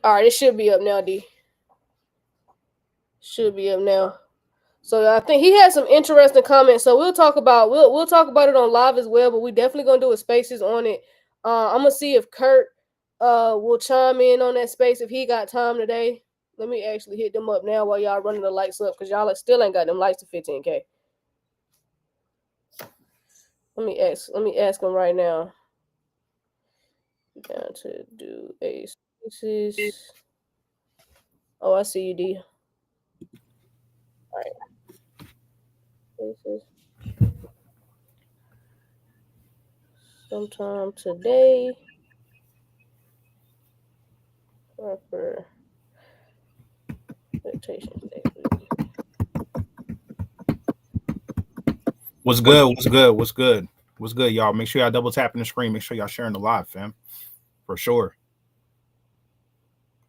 All right, it should be up now, D. Should be up now. So I think he had some interesting comments. So we'll talk about it on live as well. But we definitely gonna do a spaces on it. I'm gonna see if Kurt will chime in on that space if he got time today. Let me actually hit them up now while y'all running the lights up because y'all still ain't got them lights to 15K. Let me ask him right now. Down to do a spaces. Oh, I see you, D. All right, spaces. Sometime today. For expectations next week. What's good? What's good? What's good? What's good, y'all? Make sure y'all double tapping the screen. Make sure y'all sharing the live, fam. For sure.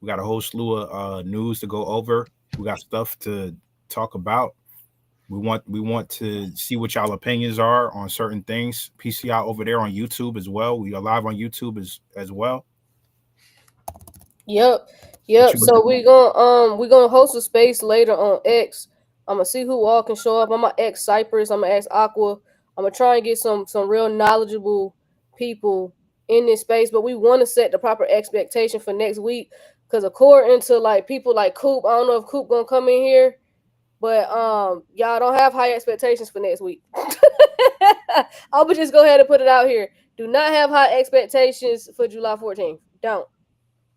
We got a whole slew of news to go over. We got stuff to talk about. We want to see what y'all opinions are on certain things. PCI over there on YouTube as well. We are live on YouTube as well. Yep, What yep. you So we gonna host a space later on X. I'm gonna see who all can show up. I'm gonna ask Cypress. I'm gonna ask Aqua. I'm gonna try and get some real knowledgeable people in this space. But we want to set the proper expectation for next week because according to like people like Coop, I don't know if Coop gonna come in here, but y'all don't have high expectations for next week. I would just go ahead and put it out here. Do not have high expectations for July 14th. Don't.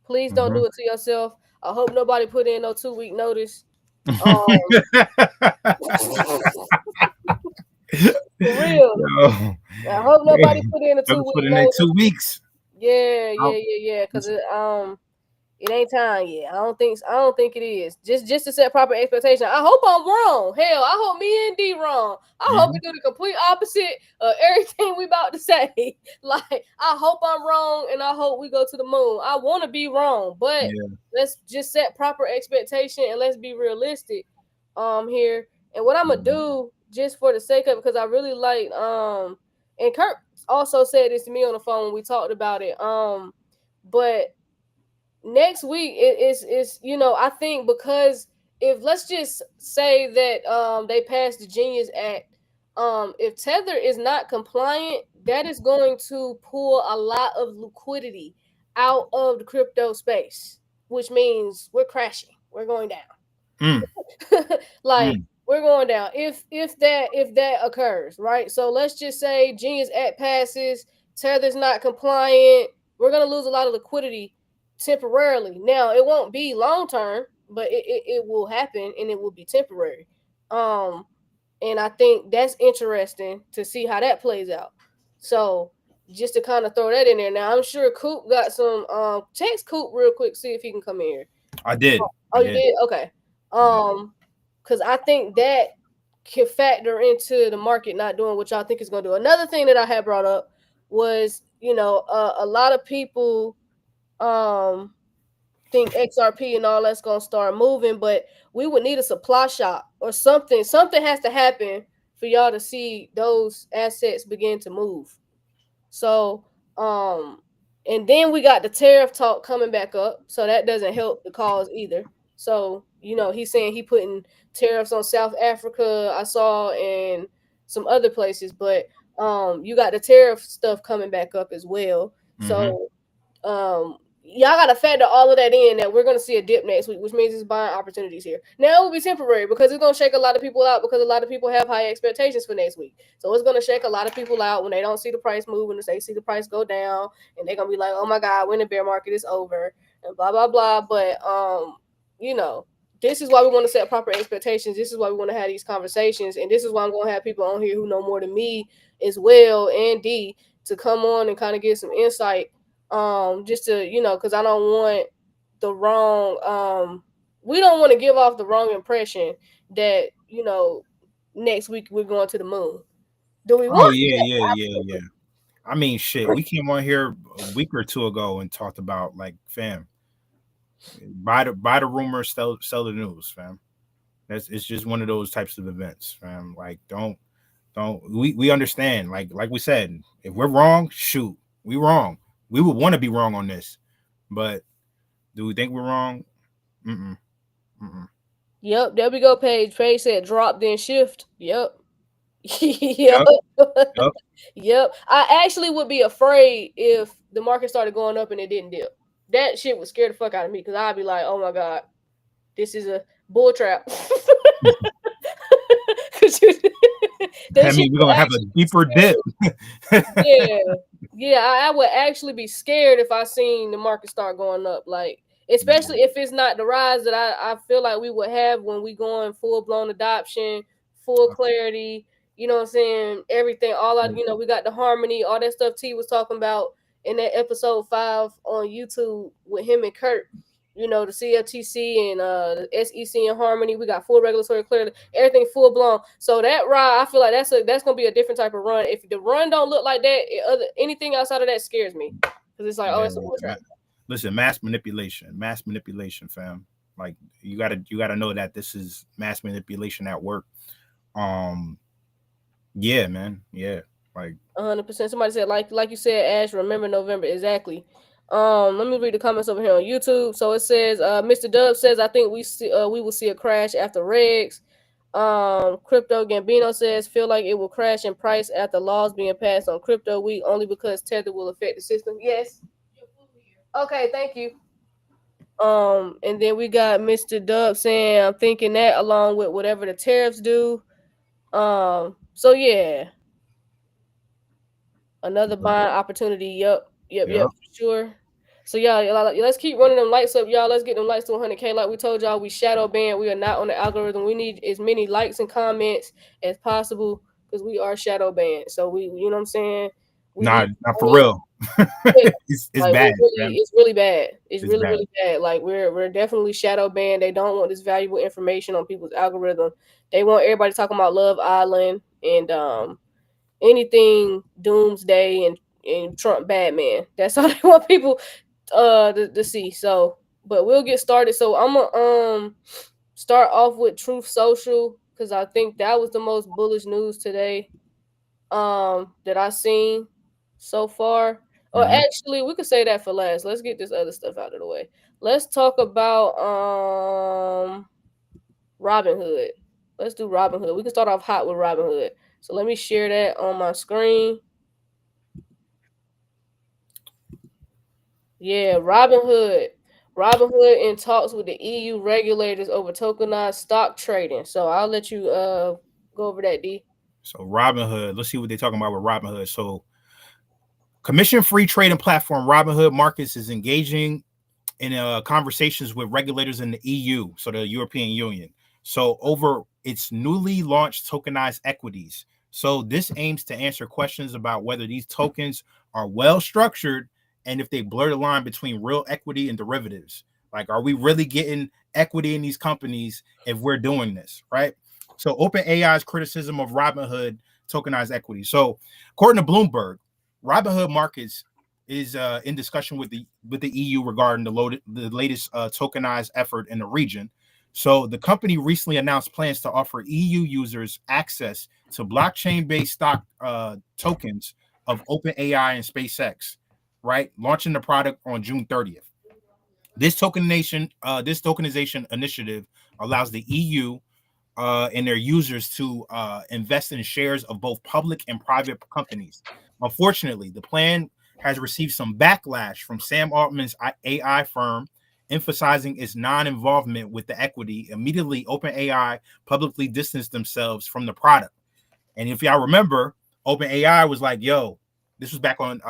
Please don't Mhm. do it to yourself. I hope nobody put in no 2 week notice. Um, for real. Yo, I hope nobody put in a two I'm week putting in notice. 2 weeks. Yeah, Out. yeah, yeah, yeah. Cause it ain't time yet. I don't think it is. Just to set proper expectation. I hope I'm wrong. Hell, I hope me and D wrong. I hope we Mhm. do the complete opposite of everything we about to say. Like I hope I'm wrong, and I hope we go to the moon. I want to be wrong, but Yeah. let's just set proper expectation and let's be realistic. Here and what I'm gonna Mhm. do just for the sake of it, because I really like and Kirk also said this to me on the phone when we talked about it. But next week is I think because if let's just say that they passed the Genius Act, if Tether is not compliant, that is going to pull a lot of liquidity out of the crypto space, which means we're crashing, we're going down. Mm, Like mm. we're going down if that occurs, right? So let's just say Genius Act passes, Tether's not compliant, we're gonna lose a lot of liquidity temporarily. Now it won't be long term, but it will happen and it will be temporary. Um and I think that's interesting to see how that plays out. So just to kind of throw that in there. Now I'm sure Coop got some text Coop real quick, see if he can come in here. I did. Oh, I you did. did? Okay. Because I think that can factor into the market not doing what y'all think is going to do. Another thing that I had brought up was, a lot of people um think XRP and all that's going to start moving, but we would need a supply shock or something. Something has to happen for y'all to see those assets begin to move. So, and then we got the tariff talk coming back up, so that doesn't help the cause either. So, he's saying he putting tariffs on South Africa, I saw, and some other places, but you got the tariff stuff coming back up as well. Hmm. So, y'all got to factor all of that in that we're going to see a dip next week, which means it's buying opportunities here. Now it will be temporary because it's going to shake a lot of people out because a lot of people have high expectations for next week. So it's going to shake a lot of people out when they don't see the price move and they see the price go down, and they're going to be like, "Oh my god, when the bear market is over," and blah blah blah. But you know, this is why we want to set proper expectations. This is why we want to have these conversations, and this is why I'm going to have people on here who know more than me as well, and D, to come on and kind of get some insight, just to, because I don't want the wrong we don't want to give off the wrong impression that, next week we're going to the moon. Do we Oh want yeah, that? yeah, yeah, Absolutely. yeah. I mean, shit. We came on here a week or two ago and talked about like, fam, buy the rumor, sell the news, fam. It's just one of those types of events, fam. Like, don't we understand? Like we said, if we're wrong, shoot, we wrong. We would want to be wrong on this, but Do we think we're wrong? Mm-mm. Yep, there we go, Paige. Paige said drop, then shift. Yep. Yep. Yep. Yep. Yep. I actually would be afraid if the market started going up and it didn't dip. That shit would scare the fuck out of me because I'd be like, oh my God, this is a bull trap. I mean, we're gonna have a deeper dip. Yeah, yeah, I would actually be scared if I seen the market start going up, like especially if it's not the rise that I feel like we would have when we go in full blown adoption, full clarity. You know what I'm saying? Everything, all out. You know, we got the harmony, all that stuff T was talking about in that episode 5 on YouTube with him and Kurt. You know, the CFTC and the SEC and Harmony. We got full regulatory clarity, everything full blown. So that ride, I feel like that's gonna be a different type of run. If the run don't look like that, anything outside of that scares me because it's like, oh, it's a bull trap. Listen, mass manipulation, fam. Like you gotta know that this is mass manipulation at work. Yeah, man. Yeah, like 100%. Somebody said, like you said, Ash. Remember November exactly. Let me read the comments over here on YouTube. So it says, Mr. Dub says, I think we will see a crash after regs. Crypto Gambino says, feel like it will crash in price after laws being passed on crypto week only because Tether will affect the system. Yes. Okay, thank you. And then we got Mr. Dub saying, I'm thinking that along with whatever the tariffs do. So yeah. Another buying opportunity. Yep, for sure. So y'all, let's keep running them lights up, y'all. Let's get them lights to 100K. Like we told y'all, we shadow banned. We are not on the algorithm. We need as many likes and comments as possible because we are shadow banned. So we, you know what I'm saying? not for real. It's like, bad. It's really bad. It's really bad. really bad. Like we're definitely shadow banned. They don't want this valuable information on people's algorithm. They want everybody talking about Love Island and anything doomsday and Trump Batman. That's all they want people to see. So, but we'll get started. So I'm gonna start off with Truth Social because I think that was the most bullish news today that I seen so far. Or actually, we could say that for last. Let's get this other stuff out of the way. Let's talk about Robinhood. Let's do Robinhood. We can start off hot with Robinhood. So let me share that on my screen. Yeah, Robinhood. Robinhood in talks with the EU regulators over tokenized stock trading. So I'll let you go over that, D. So Robinhood, let's see what they're talking about with Robinhood. So commission-free trading platform Robinhood Markets is engaging in conversations with regulators in the EU, so the European Union. So over its newly launched tokenized equities. So this aims to answer questions about whether these tokens are well structured and if they blur the line between real equity and derivatives. Like, are we really getting equity in these companies if we're doing this, right? So OpenAI's criticism of Robinhood tokenized equity. So according to Bloomberg, Robinhood Markets is in discussion with the EU regarding the latest tokenized effort in the region. So the company recently announced plans to offer EU users access to blockchain-based stock tokens of OpenAI and SpaceX, right? Launching the product on June 30th. This tokenization initiative allows the EU and their users to invest in shares of both public and private companies. Unfortunately, the plan has received some backlash from Sam Altman's AI firm, emphasizing its non-involvement with the equity. Immediately, OpenAI publicly distanced themselves from the product. And if y'all remember, OpenAI was like, yo, this was back on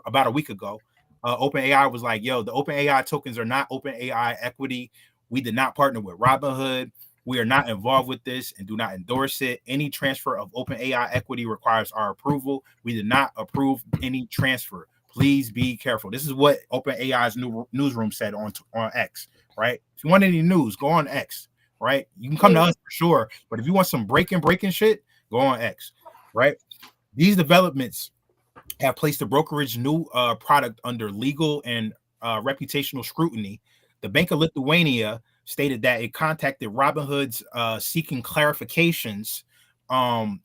about a week ago. OpenAI was like, yo, the OpenAI tokens are not OpenAI equity. We did not partner with Robinhood. We are not involved with this and do not endorse it. Any transfer of OpenAI equity requires our approval. We did not approve any transfer. Please be careful. This is what OpenAI's new newsroom said on X, right? If you want any news, go on X, right? You can come to us for sure. But if you want some breaking shit, go on X, right? These developments have placed the brokerage new product under legal and reputational scrutiny. The Bank of Lithuania stated that it contacted Robinhood's seeking clarifications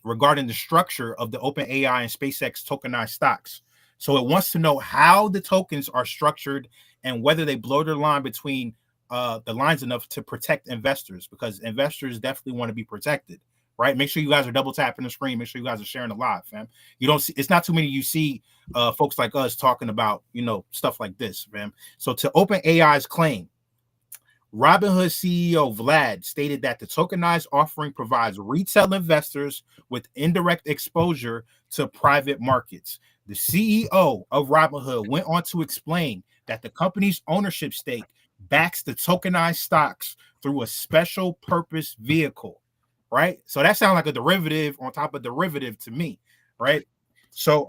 regarding the structure of the OpenAI and SpaceX tokenized stocks. So it wants to know how the tokens are structured and whether they blur the line between the lines enough to protect investors, because investors definitely want to be protected, right? Make sure you guys are double tapping the screen. Make sure you guys are sharing the live, fam. You don't see, it's not too many you see folks like us talking about, stuff like this, fam. So to OpenAI's claim, Robinhood CEO Vlad stated that the tokenized offering provides retail investors with indirect exposure to private markets. The CEO of Robinhood went on to explain that the company's ownership stake backs the tokenized stocks through a special purpose vehicle, right? So that sounds like a derivative on top of derivative to me, right? So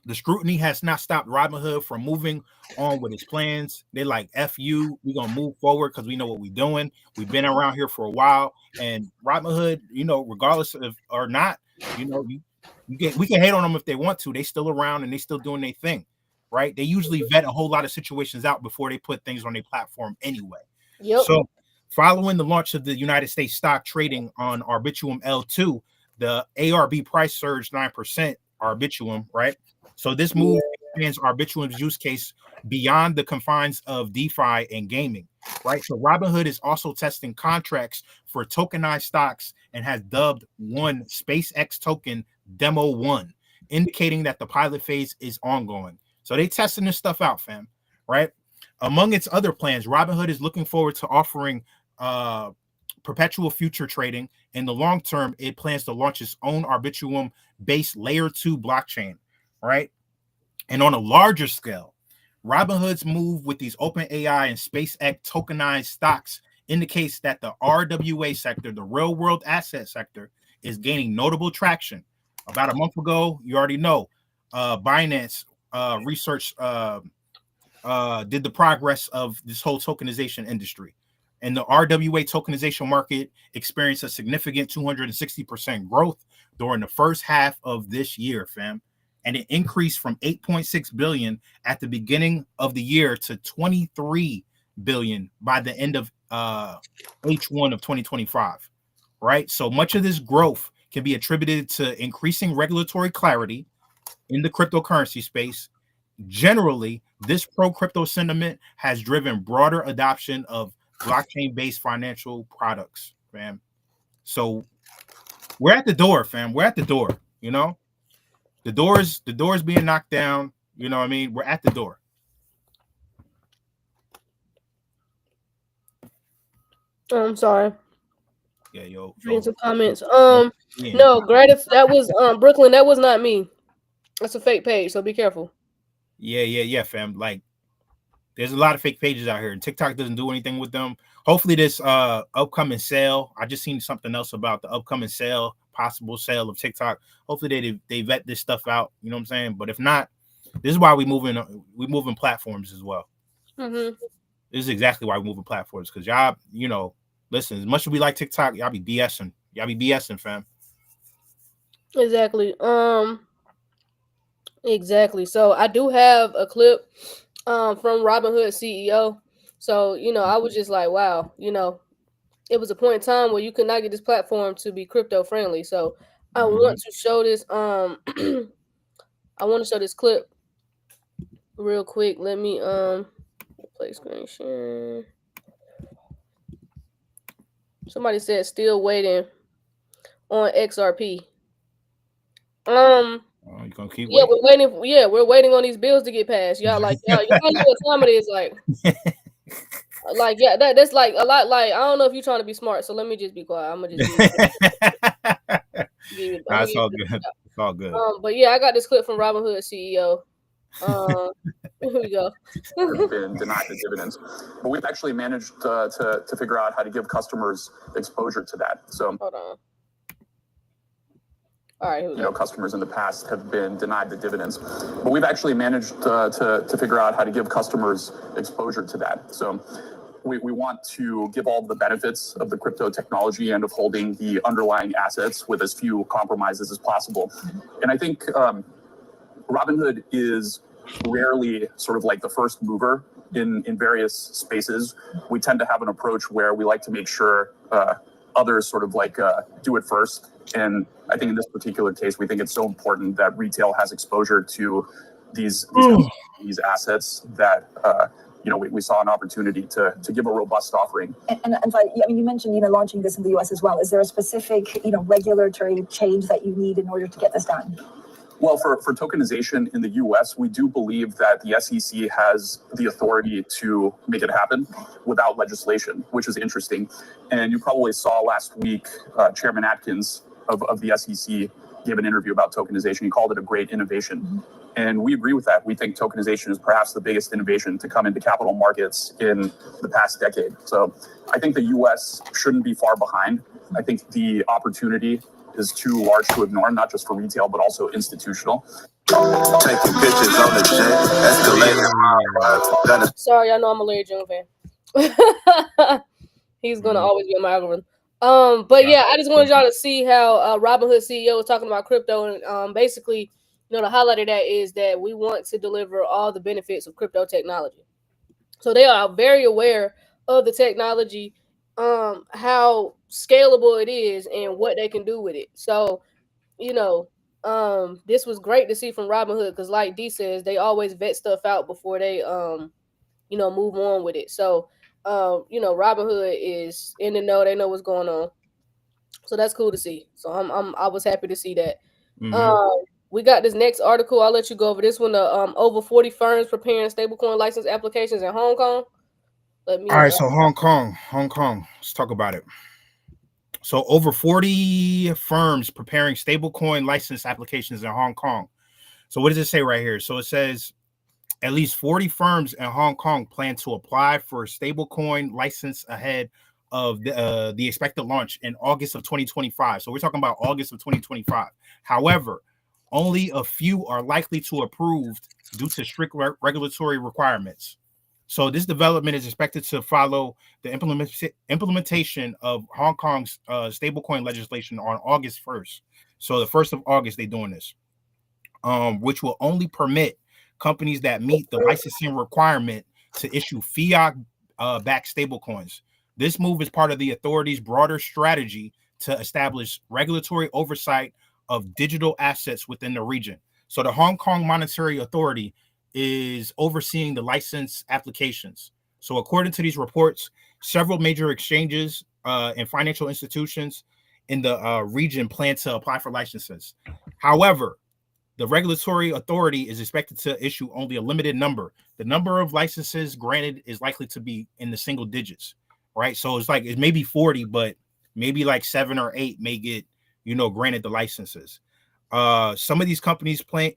the scrutiny has not stopped Robinhood from moving on with its plans. They're like, F you, we're going to move forward because we know what we're doing. We've been around here for a while. And Robinhood, regardless of or not, we can hate on them if they want to. They still around and they still doing their thing, right? They usually vet a whole lot of situations out before they put things on their platform anyway. Yep. So following the launch of the United States stock trading on Arbitrum L2, the ARB price surged 9%, Arbitrum, right? So this move expands Arbitrum's use case beyond the confines of DeFi and gaming, right? So Robinhood is also testing contracts for tokenized stocks and has dubbed one SpaceX token Demo 1, indicating that the pilot phase is ongoing. So they testing this stuff out, fam, right? Among its other plans, Robinhood is looking forward to offering perpetual future trading. In the long term, it plans to launch its own Arbitrum-based Layer 2 blockchain, right? And on a larger scale, Robinhood's move with these OpenAI and SpaceX tokenized stocks indicates that the RWA sector, the real world asset sector, is gaining notable traction. About a month ago, you already know, Binance research did the progress of this whole tokenization industry. And the RWA tokenization market experienced a significant 260% growth during the first half of this year, fam. And it increased from 8.6 billion at the beginning of the year to 23 billion by the end of H1 of 2025, right? So much of this growth can be attributed to increasing regulatory clarity in the cryptocurrency space. Generally, this pro-crypto sentiment has driven broader adoption of blockchain-based financial products, fam. So we're at the door, fam. We're at the door, The door's being knocked down. You know what I mean? We're at the door. I'm sorry. Yeah, yo. Reading some comments. No, greatest. That was Brooklyn. That was not me. That's a fake page, so be careful. Yeah, fam. Like, there's a lot of fake pages out here, and TikTok doesn't do anything with them. Hopefully, this upcoming sale. I just seen something else about the upcoming sale, possible sale of TikTok. Hopefully, they vet this stuff out. You know what I'm saying? But if not, this is why we moving platforms as well. Mm-hmm. This is exactly why we're moving platforms, because y'all, listen, as much as we like TikTok, y'all be BSing. Y'all be BSing, fam. Exactly. Exactly. So I do have a clip from Robinhood CEO. So, I was just like, wow, it was a point in time where you could not get this platform to be crypto friendly. So I want to show this I want to show this clip real quick. Let me play screen share. Somebody said still waiting on XRP. You gonna keep yeah, waiting? we're waiting. Yeah, we're waiting on these bills to get passed. Y'all know what time it is. Yeah, that's like a lot. Like, I don't know if you're trying to be smart, so let me just be quiet. I'm gonna just That's all good. It's all good. But yeah, I got this clip from Robinhood CEO. Here we go. Have been denied the dividends, but we've actually managed to figure out how to give customers exposure to that. So hold on. All right, here we go. Customers in the past have been denied the dividends, but we've actually managed to figure out how to give customers exposure to that. So we want to give all the benefits of the crypto technology and of holding the underlying assets with as few compromises as possible. And I think Robinhood is rarely sort of like the first mover in various spaces. We tend to have an approach where we like to make sure others sort of do it first. And I think in this particular case, we think it's so important that retail has exposure to these assets that we saw an opportunity to give a robust offering. And I mean, you mentioned launching this in the U.S. as well. Is there a specific regulatory change that you need in order to get this done? Well, for tokenization in the U.S., we do believe that the SEC has the authority to make it happen without legislation, which is interesting. And you probably saw last week, Chairman Atkins of the SEC gave an interview about tokenization. He called it a great innovation. Mm-hmm. And we agree with that. We think tokenization is perhaps the biggest innovation to come into capital markets in the past decade. So I think the U.S. shouldn't be far behind. I think the opportunity is too large to ignore, not just for retail, but also institutional. Taking pictures on the jet, escalating. Sorry, I know I'm a Larry June fan. He's gonna always be in my algorithm. But yeah, I just wanted y'all to see how Robinhood CEO was talking about crypto, and basically, the highlight of that is that we want to deliver all the benefits of crypto technology. So they are very aware of the technology, how scalable it is, and what they can do with it. So, this was great to see from Robinhood because, like D says, they always vet stuff out before they, move on with it. So, Robinhood is in the know; they know what's going on. So that's cool to see. So I was happy to see that. Mm-hmm. We got this next article. I'll let you go over this one. Over 40 firms preparing stablecoin license applications in Hong Kong. All right, so Hong Kong. Let's talk about it. So over 40 firms preparing stablecoin license applications in Hong Kong. So what does it say right here? So it says at least 40 firms in Hong Kong plan to apply for a stablecoin license ahead of the expected launch in August of 2025. So we're talking about August of 2025. However, only a few are likely to approved due to strict regulatory requirements. So this development is expected to follow the implementation of Hong Kong's stablecoin legislation on August 1st. So the 1st of August, they're doing this, which will only permit companies that meet the licensing requirement to issue fiat-backed stablecoins. This move is part of the authority's broader strategy to establish regulatory oversight of digital assets within the region. So the Hong Kong Monetary Authority is overseeing the license applications. So according to these reports, several major exchanges and financial institutions in the region plan to apply for licenses. However, the regulatory authority is expected to issue only a limited number. The number of licenses granted is likely to be in the single digits, right? So it may be 40, but maybe like 7 or 8 may get, granted the licenses. Some of these companies planning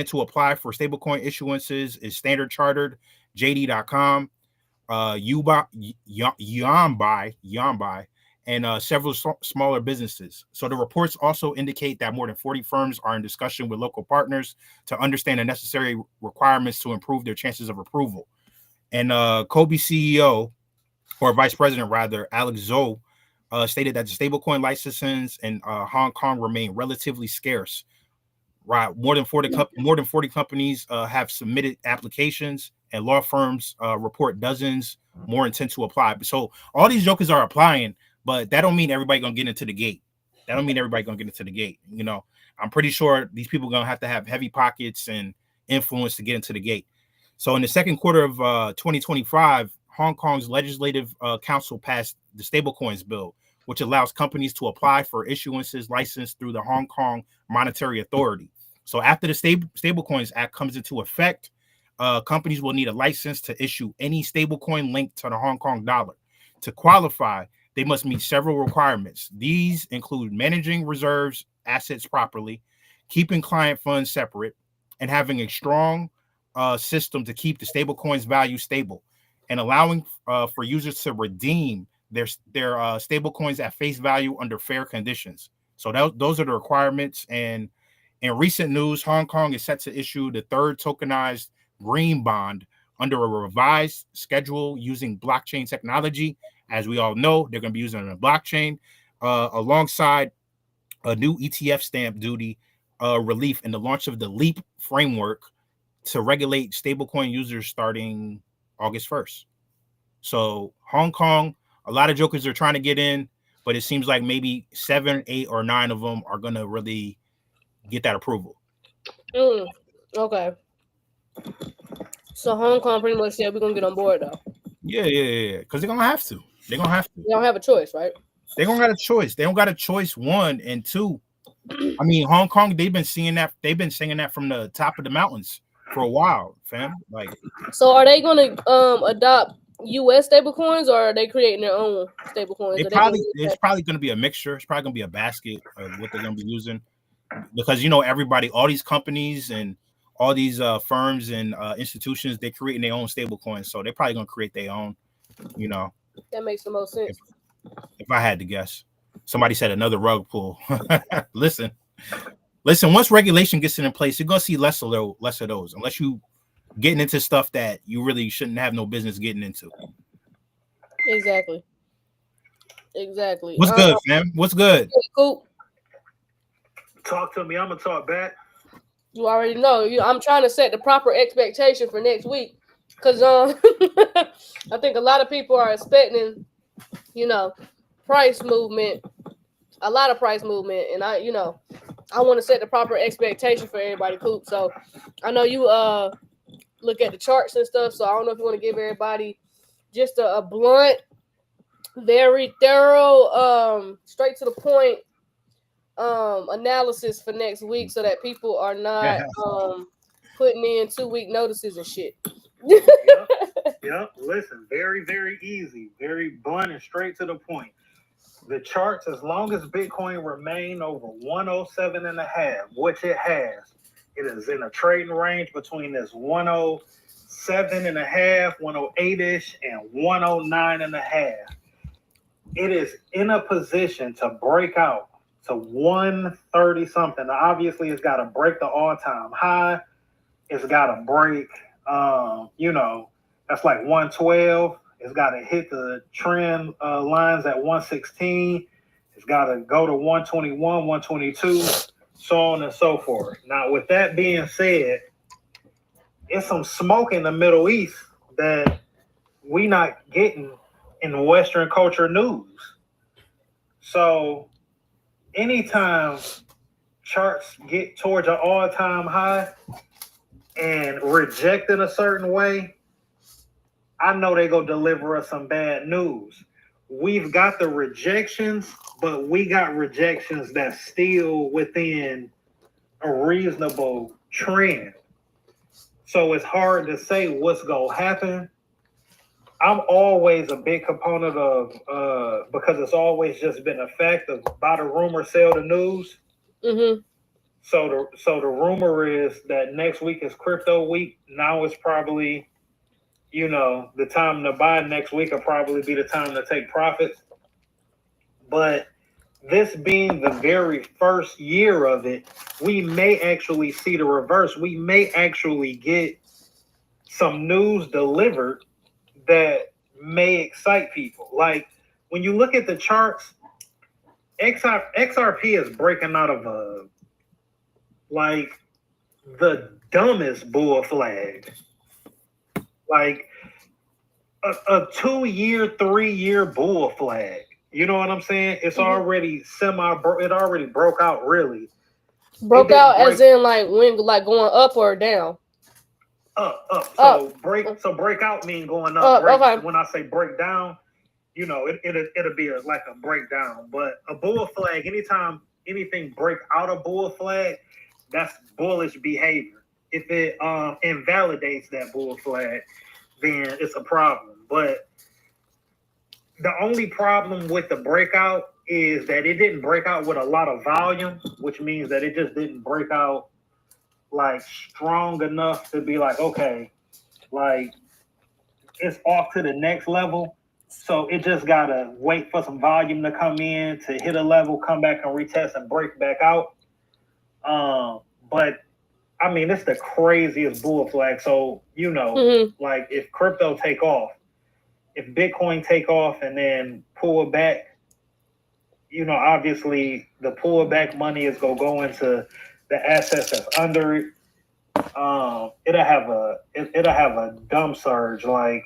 to apply for stablecoin issuances is Standard Chartered, JD.com, Yambai, and several smaller businesses. So the reports also indicate that more than 40 firms are in discussion with local partners to understand the necessary requirements to improve their chances of approval. And Kobe CEO, or Vice President rather, Alex Zhou, stated that the stablecoin licenses in Hong Kong remain relatively scarce. Right, more than 40 companies have submitted applications, and law firms report dozens more intend to apply. So all these jokers are applying, but that don't mean everybody gonna get into the gate. I'm pretty sure these people are gonna have to have heavy pockets and influence to get into the gate. So in the second quarter of 2025, Hong Kong's Legislative Council passed the Stablecoins Bill, which allows companies to apply for issuances licensed through the Hong Kong Monetary Authority. So after the Stablecoins Act comes into effect, companies will need a license to issue any stablecoin linked to the Hong Kong dollar. To qualify, they must meet several requirements. These include managing reserves assets properly, keeping client funds separate, and having a strong system to keep the stablecoins value stable, and allowing for users to redeem their stablecoins at face value under fair conditions. So those are the requirements. And in recent news, Hong Kong is set to issue the third tokenized green bond under a revised schedule using blockchain technology. As we all know, they're going to be using a blockchain alongside a new ETF stamp duty relief and the launch of the LEAP framework to regulate stablecoin users starting August 1st. So Hong Kong, a lot of jokers are trying to get in, but it seems like maybe 7, 8, or 9 of them are going to really get that approval. Okay. So Hong Kong pretty much said we're gonna get on board though. Yeah. Because they're gonna have to. They're gonna have to. They don't have a choice, right? They don't got a choice. They don't got a choice. One and two. I mean, Hong Kong. They've been seeing that. They've been singing that from the top of the mountains for a while, fam. Like, so are they gonna adopt U.S. stablecoins, or are they creating their own stablecoins? It's probably going to be a mixture. It's probably going to be a basket of what they're going to be using, because everybody, all these companies and all these firms and institutions, they're creating their own stablecoins, so they're probably going to create their own. That makes the most sense. If I had to guess, somebody said another rug pull. Listen. Once regulation gets in place, you're going to see less of those, unless you getting into stuff that you really shouldn't have no business getting into. Exactly. What's good, fam? What's good? Cool. Talk to me. I'm gonna talk back. You already know. I'm trying to set the proper expectation for next week, because I think a lot of people are expecting, price movement, a lot of price movement, and I want to set the proper expectation for everybody, Coop. So I know you look at the charts and stuff, so I don't know if you want to give everybody just a blunt, very thorough, straight to the point analysis for next week, so that people are not putting in 2-week notices and shit. Yep. Listen, very, very easy, very blunt and straight to the point. The charts, as long as Bitcoin remain over 107.5, which it has, it is in a trading range between this 107.5, 108-ish, and 109.5. It is in a position to break out to 130 something. Now, obviously, it's got to break the all-time high. It's got to break, that's like 112. It's got to hit the trend lines at 116. It's got to go to 121, 122, so on and so forth. Now, with that being said, it's some smoke in the Middle East that we not getting in Western culture news. So anytime charts get towards an all-time high and reject in a certain way, I know they go deliver us some bad news. We've got the rejections, but we got rejections that's still within a reasonable trend. So it's hard to say what's going to happen. I'm always a big component of, because it's always just been a fact of buy the rumor, sell the news. Mm-hmm. So the rumor is that next week is crypto week. Now it's probably, the time to buy next week will probably be the time to take profits. But this being the very first year of it, we may actually see the reverse. We may actually get some news delivered that may excite people. Like, when you look at the charts, XRP is breaking out of the dumbest bull flag. Like a 2-year, 3-year bull flag. You know what I'm saying? It's already it already broke out, really. Broke out as in when going up or down? Up. So break out mean going up. Okay. When I say break down, it'll be a breakdown. But a bull flag, anytime anything break out a bull flag, that's bullish behavior. If it invalidates that bull flag, then it's a problem. But the only problem with the breakout is that it didn't break out with a lot of volume, which means that it just didn't break out strong enough to be okay, it's off to the next level. So it just gotta wait for some volume to come in to hit a level, come back and retest and break back out. But I mean, it's the craziest bull flag. So if crypto take off, if Bitcoin take off and then pull back, obviously the pullback money is gonna go into the assets that's under it. It'll have a dumb surge, probably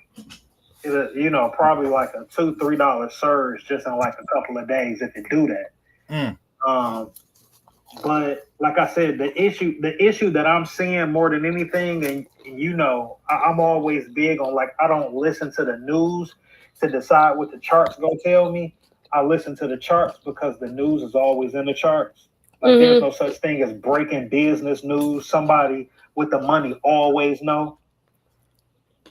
a $2-3 surge just in a couple of days if it do that. But like I said, the issue that I'm seeing more than anything, and you know, I'm always big on, like, I don't listen to the news to decide what the charts go tell me. I listen to the charts because the news is always in the charts. Like, there's no such thing as breaking business news. Somebody with the money always know.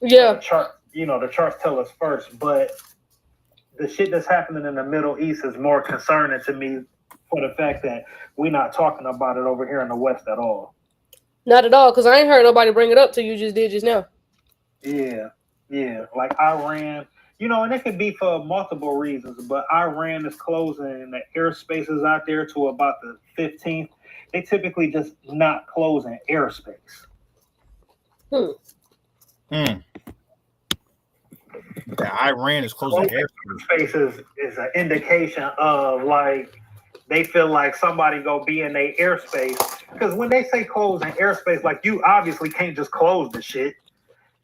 Yeah. So the chart, you know, the charts tell us first, but the shit that's happening in the Middle East is more concerning to me for the fact that we're not talking about it over here in the West at all. Not at all, because I ain't heard nobody bring it up till you just did just now. Yeah. Like Iran, you know, and it could be for multiple reasons, but Iran is closing the airspaces out there to about the 15th. They typically just not closing airspace. That Iran is closing airspace is an indication of, like, they feel like somebody go be in their airspace. Because when they say closing airspace, like, you obviously can't just close the shit.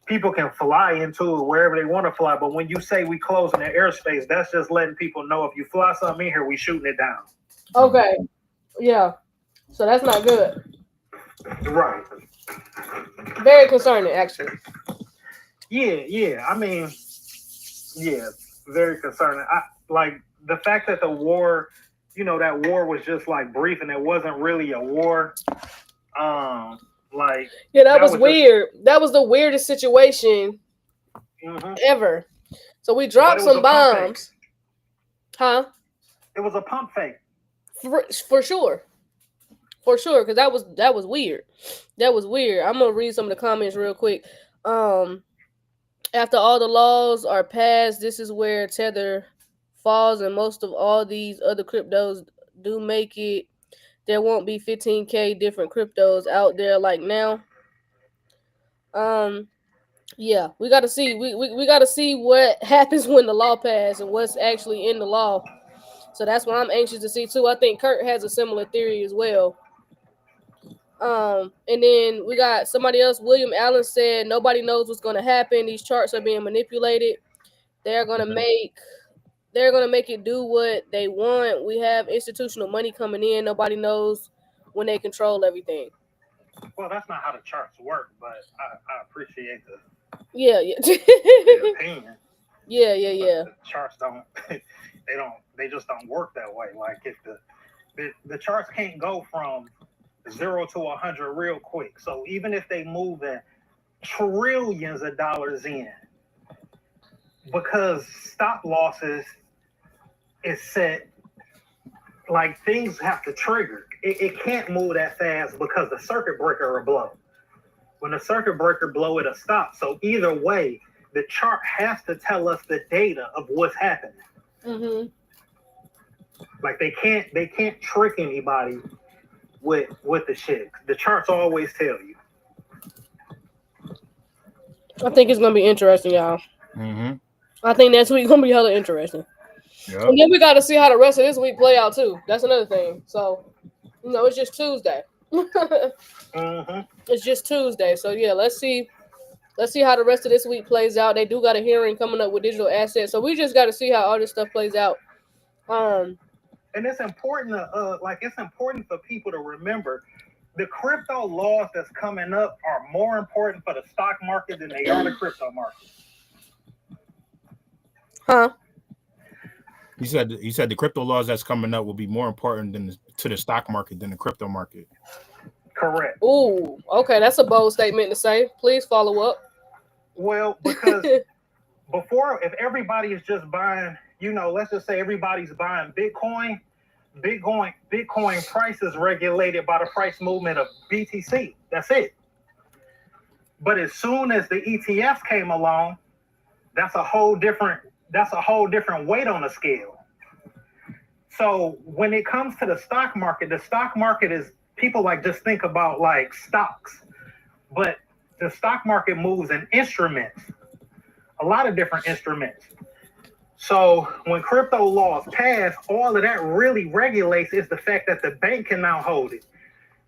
People can fly into it wherever they want to fly. But when you say we closing the airspace, that's just letting people know if you fly something in here, we shooting it down. Okay. Yeah. So that's not good. Right. Very concerning, actually. Yeah. I mean, yeah, very concerning. Like the fact that the war, you know, that war was just like brief and it wasn't really a war. Like, yeah, that was weird. That was the weirdest situation ever. So we dropped some bombs. Huh? It was a pump fake. For sure. For sure, because that was weird. That was weird. I'm gonna read some of the comments real quick. After all the laws are passed, this is where Tether falls, and most of all these other cryptos do make it. There won't be 15K different cryptos out there like now. Yeah, we gotta see. We gotta see what happens when the law passes and what's actually in the law. So that's what I'm anxious to see too. I think Kurt has a similar theory as well. And then we got somebody else. William Allen said nobody knows what's gonna happen. These charts are being manipulated. They're gonna make it do what they want. We have institutional money coming in. Nobody knows when they control everything. Well, that's not how the charts work, but I appreciate the the opinion. Yeah. The charts they just don't work that way. Like, if the charts can't go from 0 to 100 real quick. So even if they move in trillions of dollars in, because stop losses is set, like, things have to trigger. It can't move that fast because the circuit breaker will blow. When the circuit breaker blow, it'll stop. So either way, the chart has to tell us the data of what's happening. Like, they can't trick anybody with the shit. The charts always tell you. I think it's gonna be interesting, y'all. I think next week's gonna be hella interesting. Yep. And then we got to see how the rest of this week play out too. That's another thing. So, you know, it's just Tuesday. It's just Tuesday. So yeah, let's see how the rest of this week plays out. They do got a hearing coming up with digital assets, so we just got to see how all this stuff plays out. And it's important to it's important for people to remember the crypto laws that's coming up are more important for the stock market than they are the crypto market. Huh? You said the crypto laws that's coming up will be more important to the stock market than the crypto market. Correct. Ooh, okay, that's a bold statement to say. Please follow up. Well, because before, if everybody is just buying, you know, let's just say everybody's buying Bitcoin price is regulated by the price movement of BTC. That's it. But as soon as the ETFs came along, that's a whole different weight on the scale. So when it comes to the stock market is, people like just think about like stocks, but the stock market moves in instruments, a lot of different instruments. So when crypto laws pass, all of that really regulates is the fact that the bank can now hold it.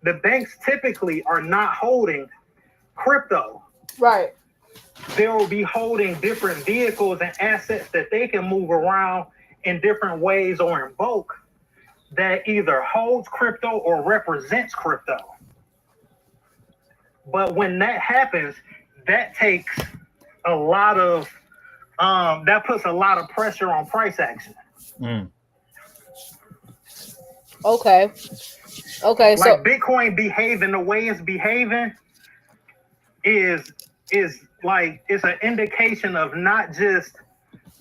The banks typically are not holding crypto. Right. They will be holding different vehicles and assets that they can move around in different ways or in bulk. that either holds crypto or represents crypto. But when that happens, that takes a lot of that puts a lot of pressure on price action. Okay. Okay. Like So Bitcoin behaving the way it's behaving is like it's an indication of not just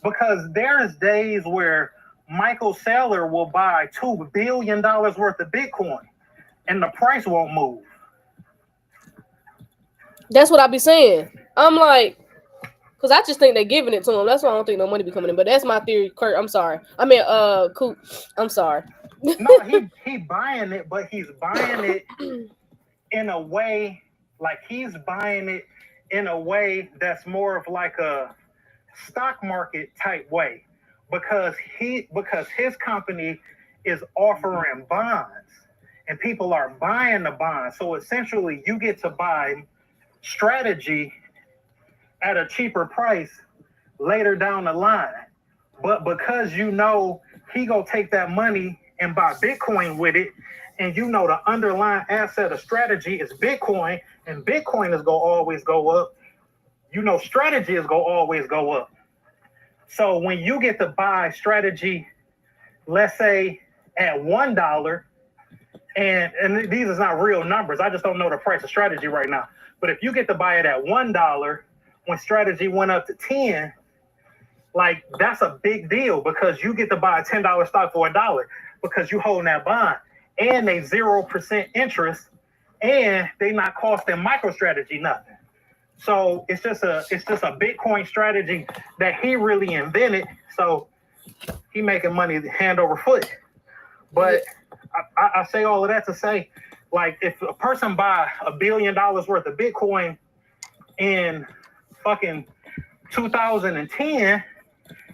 because there's days where Michael Saylor will buy $2 billion worth of Bitcoin and the price won't move. that's what I be saying. I'm like, because I just think they're giving it to him. That's why I don't think no money be coming in. But that's my theory, Kurt. I'm sorry. I mean, Coop. I'm sorry. No, he buying it, but he's buying it in a way like he's buying it in a way that's more of like a stock market type way because his company is offering bonds and people are buying the bonds. So essentially you get to buy strategy at a cheaper price later down the line. But because you know he gonna take that money and buy Bitcoin with it, and you know the underlying asset of strategy is Bitcoin, and Bitcoin is gonna always go up, you know strategy is gonna always go up. So when you get to buy strategy, let's say at $1, and these is not real numbers, I just don't know the price of strategy right now. But if you get to buy it at $1 when strategy went up to 10, like that's a big deal because you get to buy a $10 stock for $1 because you holding that bond, and they 0% interest, and they not costing MicroStrategy nothing. So it's just a Bitcoin strategy that he really invented. So he making money hand over foot. But I say all of that to say, like, if a person buy $1 billion worth of Bitcoin in fucking 2010,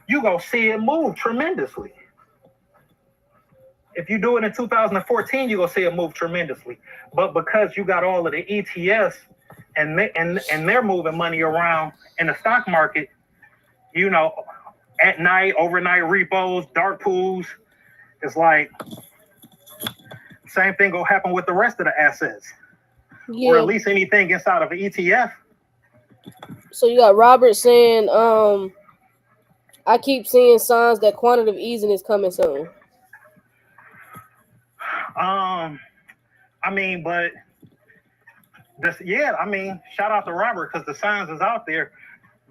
you gonna see it move tremendously. If you do it in 2014, you gonna see it move tremendously. But because you got all of the ETFs and they're moving money around in the stock market, you know, at night, overnight repos, dark pools, it's like same thing gonna happen with the rest of the assets, or at least anything inside of an ETF. So you got Robert saying, I keep seeing signs that quantitative easing is coming soon. I mean, but this, yeah, I mean, shout out to Robert because the signs is out there,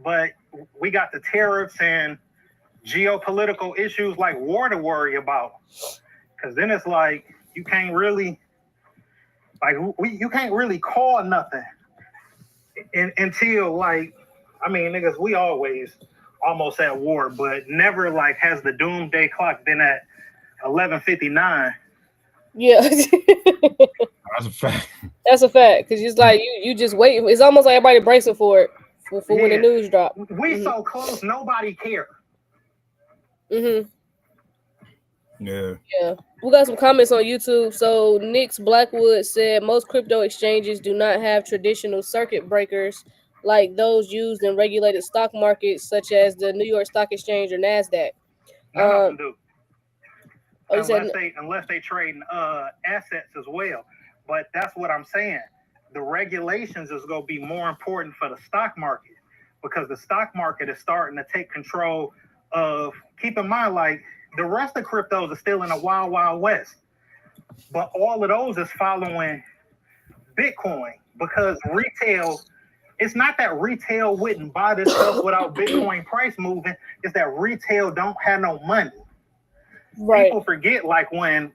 but we got the tariffs and geopolitical issues like war to worry about. Because then it's like you can't really, like, you can't really call nothing until, like, I mean, niggas, we always almost at war, but never like has the doomsday clock been at 11:59. Yeah. That's a fact. That's a fact. Because it's like you just wait. It's almost like everybody bracing for it for when the news drop. We so close, nobody care. Mm-hmm. Yeah. Yeah. We got some comments on YouTube. So Nick's Blackwood said most crypto exchanges do not have traditional circuit breakers like those used in regulated stock markets such as the New York Stock Exchange or NASDAQ. None of them do. Oh, unless they trade assets as well. But that's what I'm saying. The regulations is going to be more important for the stock market because the stock market is starting to take control of, keep in mind, like the rest of cryptos are still in a wild, wild west. But all of those is following Bitcoin because retail, it's not that retail wouldn't buy this stuff without Bitcoin price moving. It's that retail don't have no money. Right. People forget, like when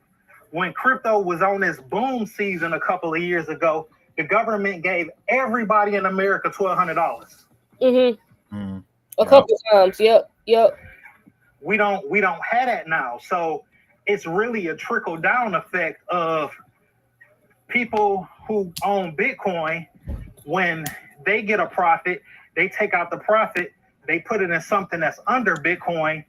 crypto was on this boom season a couple of years ago, the government gave everybody in America $1,200. Mm-hmm. A couple times. Yep. We don't have that now. So it's really a trickle down effect of people who own Bitcoin. When they get a profit, they take out the profit, they put it in something that's under Bitcoin.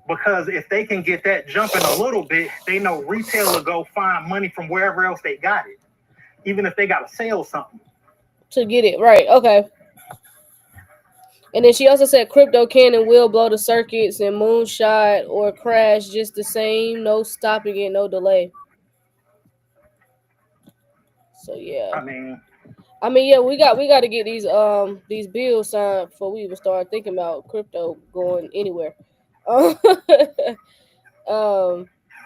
Because if they can get that jumping a little bit, they know retail will go find money from wherever else they got it, even if they got to sell something to get it right. Okay. And then she also said crypto can and will blow the circuits and moonshot or crash just the same. No stopping it, no delay. So yeah. I mean, yeah, we got to get these bills signed before we even start thinking about crypto going anywhere.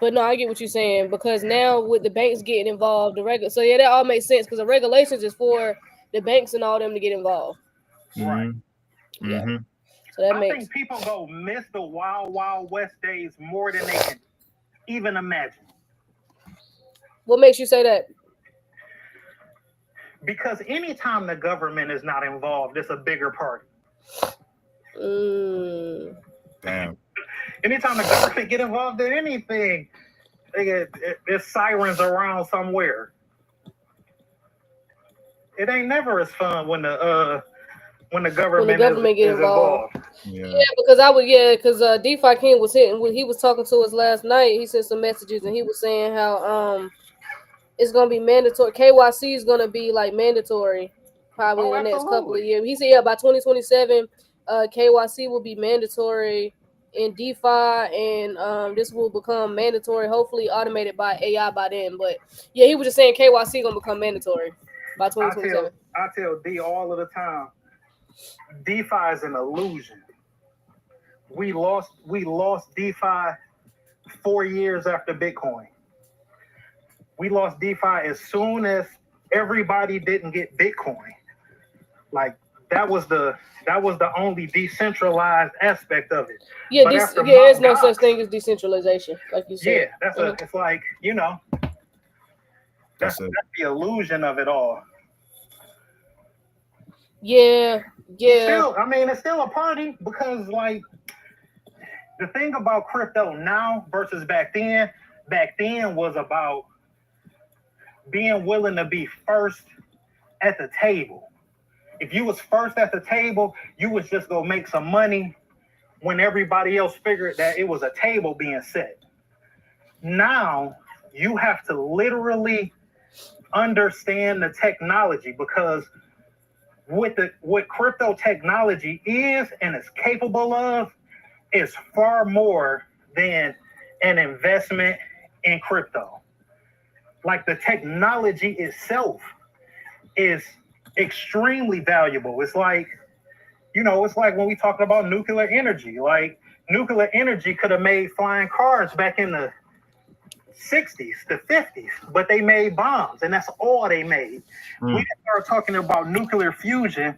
But no, I get what you're saying, because now with the banks getting involved, so yeah, that all makes sense because the regulations is for the banks and all them to get involved. Right. Yeah. Mm-hmm. So that I makes think people go miss the wild, wild west days more than they can even imagine. What makes you say that? Because anytime the government is not involved, it's a bigger party. Damn. Anytime the government get involved in anything, there's sirens around somewhere. It ain't never as fun when the government get is involved. Yeah, because DeFi King was hitting. When he was talking to us last night, he sent some messages and he was saying how it's gonna be mandatory. KYC is gonna be like mandatory probably in the next couple of years. He said by 2027, KYC will be mandatory in DeFi, and this will become mandatory, hopefully automated by AI by then. But yeah, he was just saying KYC gonna become mandatory by 2027. I tell D all of the time, DeFi is an illusion. We lost DeFi 4 years after Bitcoin. We lost DeFi as soon as everybody didn't get Bitcoin. Like that was the only decentralized aspect of it. Yeah, there's no such thing as decentralization, like you said. Yeah, it's like, that's the illusion of it all. Yeah. It's still a party, because like the thing about crypto now versus back then was about being willing to be first at the table. If you was first at the table, you was just gonna make some money when everybody else figured that it was a table being set. Now you have to literally understand the technology, because what crypto technology is and is capable of is far more than an investment in crypto. Like the technology itself is extremely valuable. It's like, it's like when we talk about nuclear energy. Like nuclear energy could have made flying cars back in the 60s, the 50s, but they made bombs, and that's all they made. We didn't start talking about nuclear fusion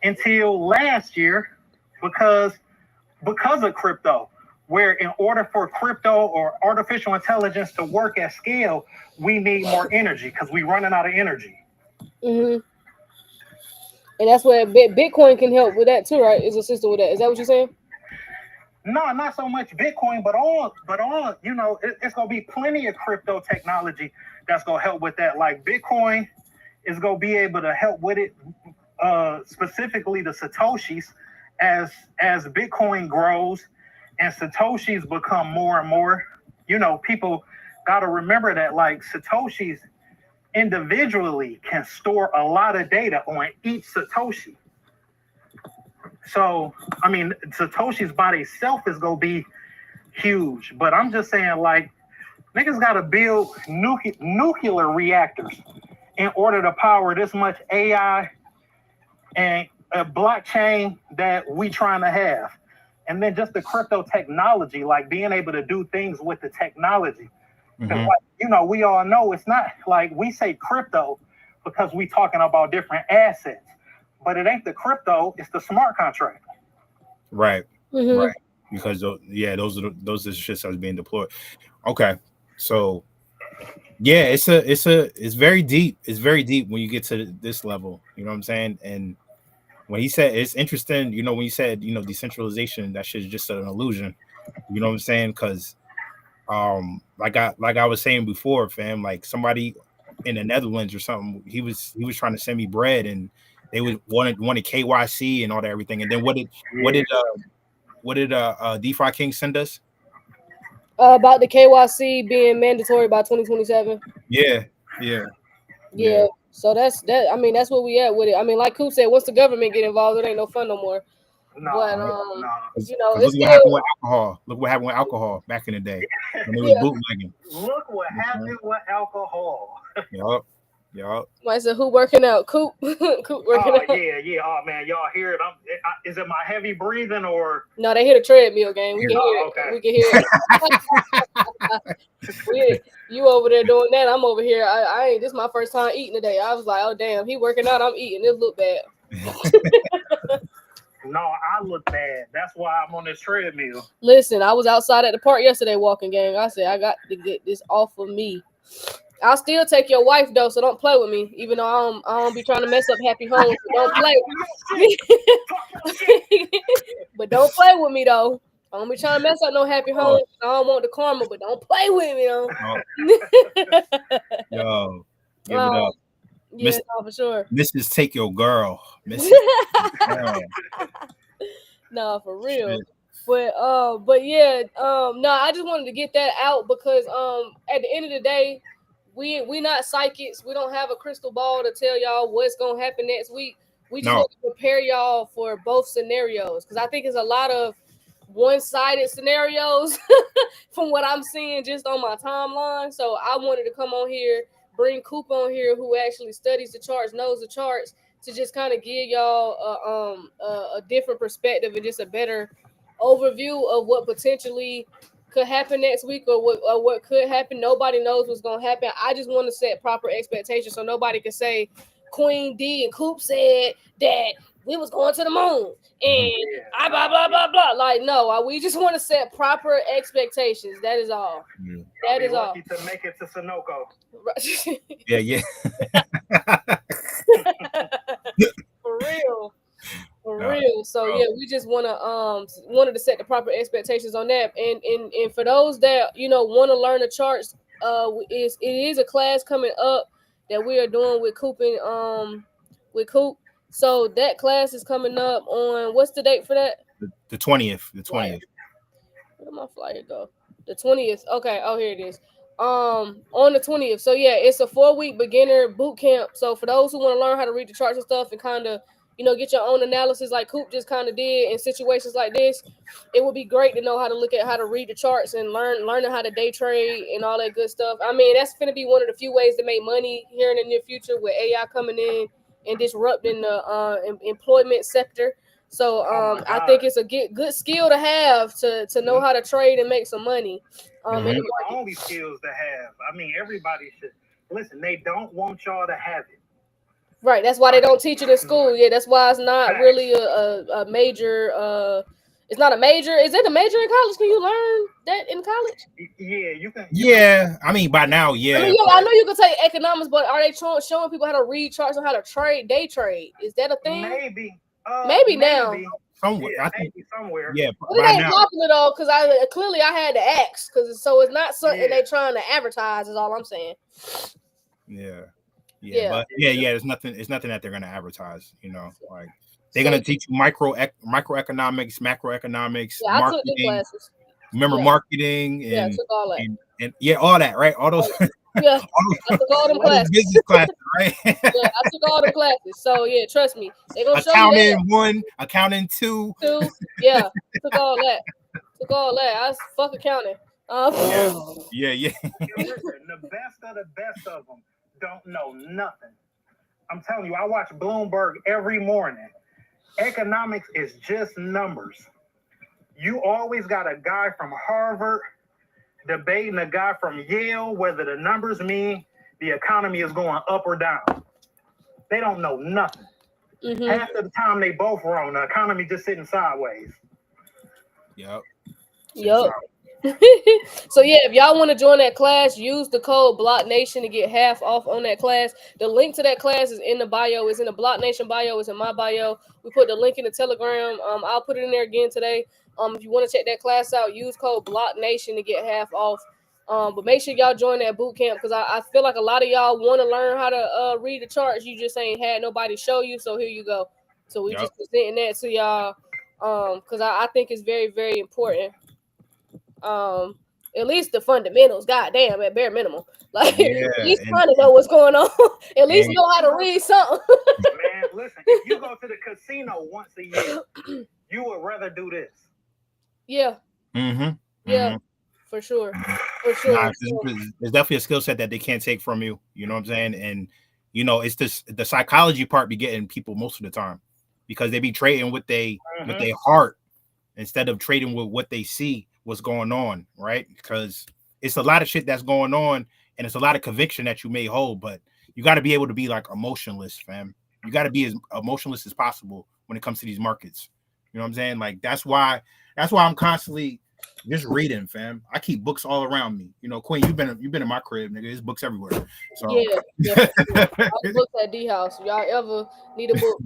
until last year because of crypto, where in order for crypto or artificial intelligence to work at scale, we need more energy because we're running out of energy. Mm-hmm. And that's where Bitcoin can help with that too, right? Is assisted with that. Is that what you're saying? No, not so much Bitcoin, but all it's gonna be plenty of crypto technology that's gonna help with that. Like Bitcoin is gonna be able to help with it, specifically the Satoshis, as Bitcoin grows and Satoshis become more and more. People gotta remember that like Satoshis individually can store a lot of data on each Satoshi. So, Satoshis by themselves is going to be huge. But I'm just saying, like, niggas got to build nuclear reactors in order to power this much AI and a blockchain that we trying to have. And then just the crypto technology, like being able to do things with the technology. Because, we all know it's not like we say crypto because we talking about different assets. But it ain't the crypto; it's the smart contract. Right, mm-hmm. Right. Because those are the shits that's being deployed. Okay, so yeah, it's very deep. It's very deep when you get to this level. You know what I'm saying? And when he said it's interesting, when you said decentralization, that shit is just an illusion. You know what I'm saying? Because like I was saying before, fam, like somebody in the Netherlands or something, he was trying to send me bread and they wanted KYC and all that everything. And then what did DeFi King send us? About the KYC being mandatory by 2027. Yeah. So that's that. That's where we at with it. Like Coop said, once the government get involved, it ain't no fun no more. No, But no. you know, Look it's what happened still with alcohol. Look what happened with alcohol back in the day when they was yeah. bootlegging. Look what happened with alcohol. Yup. I said, who working out? Coop, Coop working Oh out. yeah. Oh man, y'all hear it? Is it my heavy breathing or? No, they hit a treadmill game. We can hear it. Okay. We can hear it. You over there doing that? I'm over here. I ain't. This is my first time eating today. I was like, oh damn, he working out. I'm eating. It look bad. No, I look bad. That's why I'm on this treadmill. Listen, I was outside at the park yesterday walking, gang. I said, I got to get this off of me. I'll still take your wife though, so don't play with me. Even though I don't be trying to mess up happy homes. So don't play with me. But don't play with me though. I don't be trying to mess up no happy homes. I don't want the karma, but don't play with me though. Yo, give it up. Yeah, no, for sure. Mrs. Take Your Girl. Mrs. No, for real. But yeah, no, I just wanted to get that out because at the end of the day, we not psychics. We don't have a crystal ball to tell y'all what's gonna happen next week. We just want to prepare y'all for both scenarios because I think it's a lot of one-sided scenarios from what I'm seeing just on my timeline. So I wanted to come on here, bring Coop on here, who actually studies the charts, knows the charts, to just kind of give y'all a different perspective and just a better overview of what potentially could happen next week or what could happen. Nobody knows what's going to happen. I just want to set proper expectations so nobody can say Queen D and Coop said that we was going to the moon and I blah blah blah blah. Like, no, we just want to set proper expectations. That is all. That is all. To make it to Sunoco. Yeah. For real. So yeah, we just wanted to set the proper expectations on that. And for those that want to learn the charts, it is a class coming up that we are doing with Coop and with Coop. So that class is coming up on, what's the date for that? The 20th. The 20th. Where did my flyer go? The 20th. Okay. Oh, here it is. On the 20th. So yeah, it's a 4-week beginner boot camp. So for those who want to learn how to read the charts and stuff and kind of get your own analysis like Coop just kind of did in situations like this, it would be great to know how to look at how to read the charts and learning how to day trade and all that good stuff. I mean, that's going to be one of the few ways to make money here in the near future with AI coming in and disrupting the employment sector. So I think it's a good skill to have to know how to trade and make some money. It's the only skills to have. I mean, everybody should listen. They don't want y'all to have it. Right. That's why they don't teach it in school. Yeah, that's why it's not really a major. It's not a major. Is it a major in college? Can you learn that in college? Yeah, you can. Yeah, I mean by now, yeah. I know you can take economics, but are they showing people how to read charts and how to trade, day trade? Is that a thing? Maybe now. Somewhere, I think somewhere. Yeah, it ain't popular though, because I had to ask, because it's not something they trying to advertise. Is all I'm saying. Yeah. But it's nothing. It's nothing that they're gonna advertise. Like they're gonna teach you microeconomics, macroeconomics, I marketing. took the classes. Remember marketing and I took all that. And all that, right? All those. Yeah, I took all them classes. Business classes, right? Yeah, I took all the classes. So yeah, trust me, they gonna show accounting you that. 1, accounting 2. Yeah, took all that. I was fuck accounting. Yeah. Listen, the best of them don't know nothing. I'm telling you, I watch Bloomberg every morning. Economics is just numbers. You always got a guy from Harvard debating a guy from Yale whether the numbers mean the economy is going up or down. They don't know nothing. Half of the time they both wrong. The economy just sitting sideways. Yep. So yeah, if y'all want to join that class, use the code BlockNation to get half off on that class. The link to that class is in the bio. It's in the Block Nation bio. It's in my bio. We put the link in the Telegram. I'll put it in there again today. If you want to check that class out, use code BlockNation to get half off. But make sure y'all join that boot camp, because I feel like a lot of y'all want to learn how to read the charts. You just ain't had nobody show you, so here you go. So we just presenting that to y'all, because I think it's very, very important. At least the fundamentals, goddamn, at bare minimum. Like, at least kind of know what's going on. At least know how to read something. Man, listen, if you go to the casino once a year, you would rather do this. Yeah. Mm-hmm. Yeah. Mm-hmm. For sure. For sure. Nah, there's definitely a skill set that they can't take from you. You know what I'm saying? And you know, it's this the psychology part be getting people most of the time because they be trading with their heart instead of trading with what they see what's going on, right? Because it's a lot of shit that's going on and it's a lot of conviction that you may hold, but you got to be able to be like emotionless, fam. You got to be as emotionless as possible when it comes to these markets. You know what I'm saying? Like that's why I'm constantly just reading, fam. I keep books all around me. You know, Queen, you've been in my crib, nigga. There's books everywhere. So yeah. All the books at D house. If y'all ever need a book,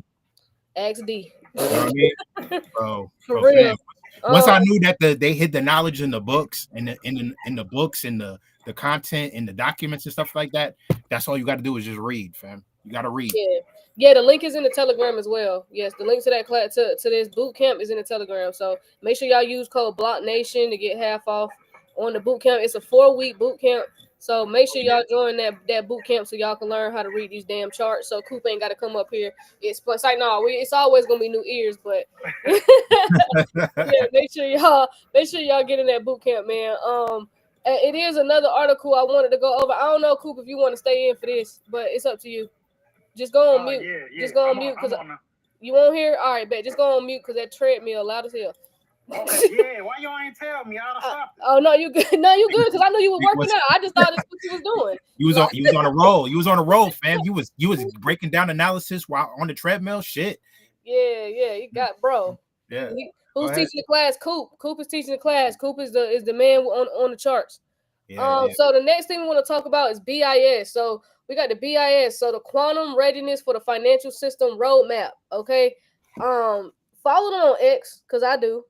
ask D. You know what I mean? Bro, For real. Fam. Once I knew that they hid the knowledge in the books and in the books and the content and the documents and stuff like that, that's all you got to do is just read, fam. You got to read. Yeah, the link is in the Telegram as well. Yes, the link to that class to this boot camp is in the Telegram. So make sure y'all use code BlockNation to get half off on the boot camp. It's a 4-week boot camp. So make sure y'all join that boot camp so y'all can learn how to read these damn charts. So Coop ain't got to come up here. It's like no, it's always gonna be new ears, but yeah, make sure y'all get in that boot camp, man. It is another article I wanted to go over. I don't know, Coop, if you want to stay in for this, but it's up to you. Just go on mute. Yeah. Just go on mute because you won't hear. All right, bet. Just go on mute because that treadmill loud as hell. Okay, yeah, why you ain't tell me? I'd have stopped it. Oh no, you good? No, you good? Because I knew you were working out. I just thought that's what you was doing. You was on a roll. You was on a roll, fam. You was breaking down analysis while on the treadmill. Shit. Yeah. You got bro. Yeah. Who's teaching the class? Coop. Coop is teaching the class. Coop is the man on the charts. Yeah. So the next thing we want to talk about is BIS. So we got the BIS. So the Quantum Readiness for the Financial System Roadmap. Okay. Follow them on X because I do.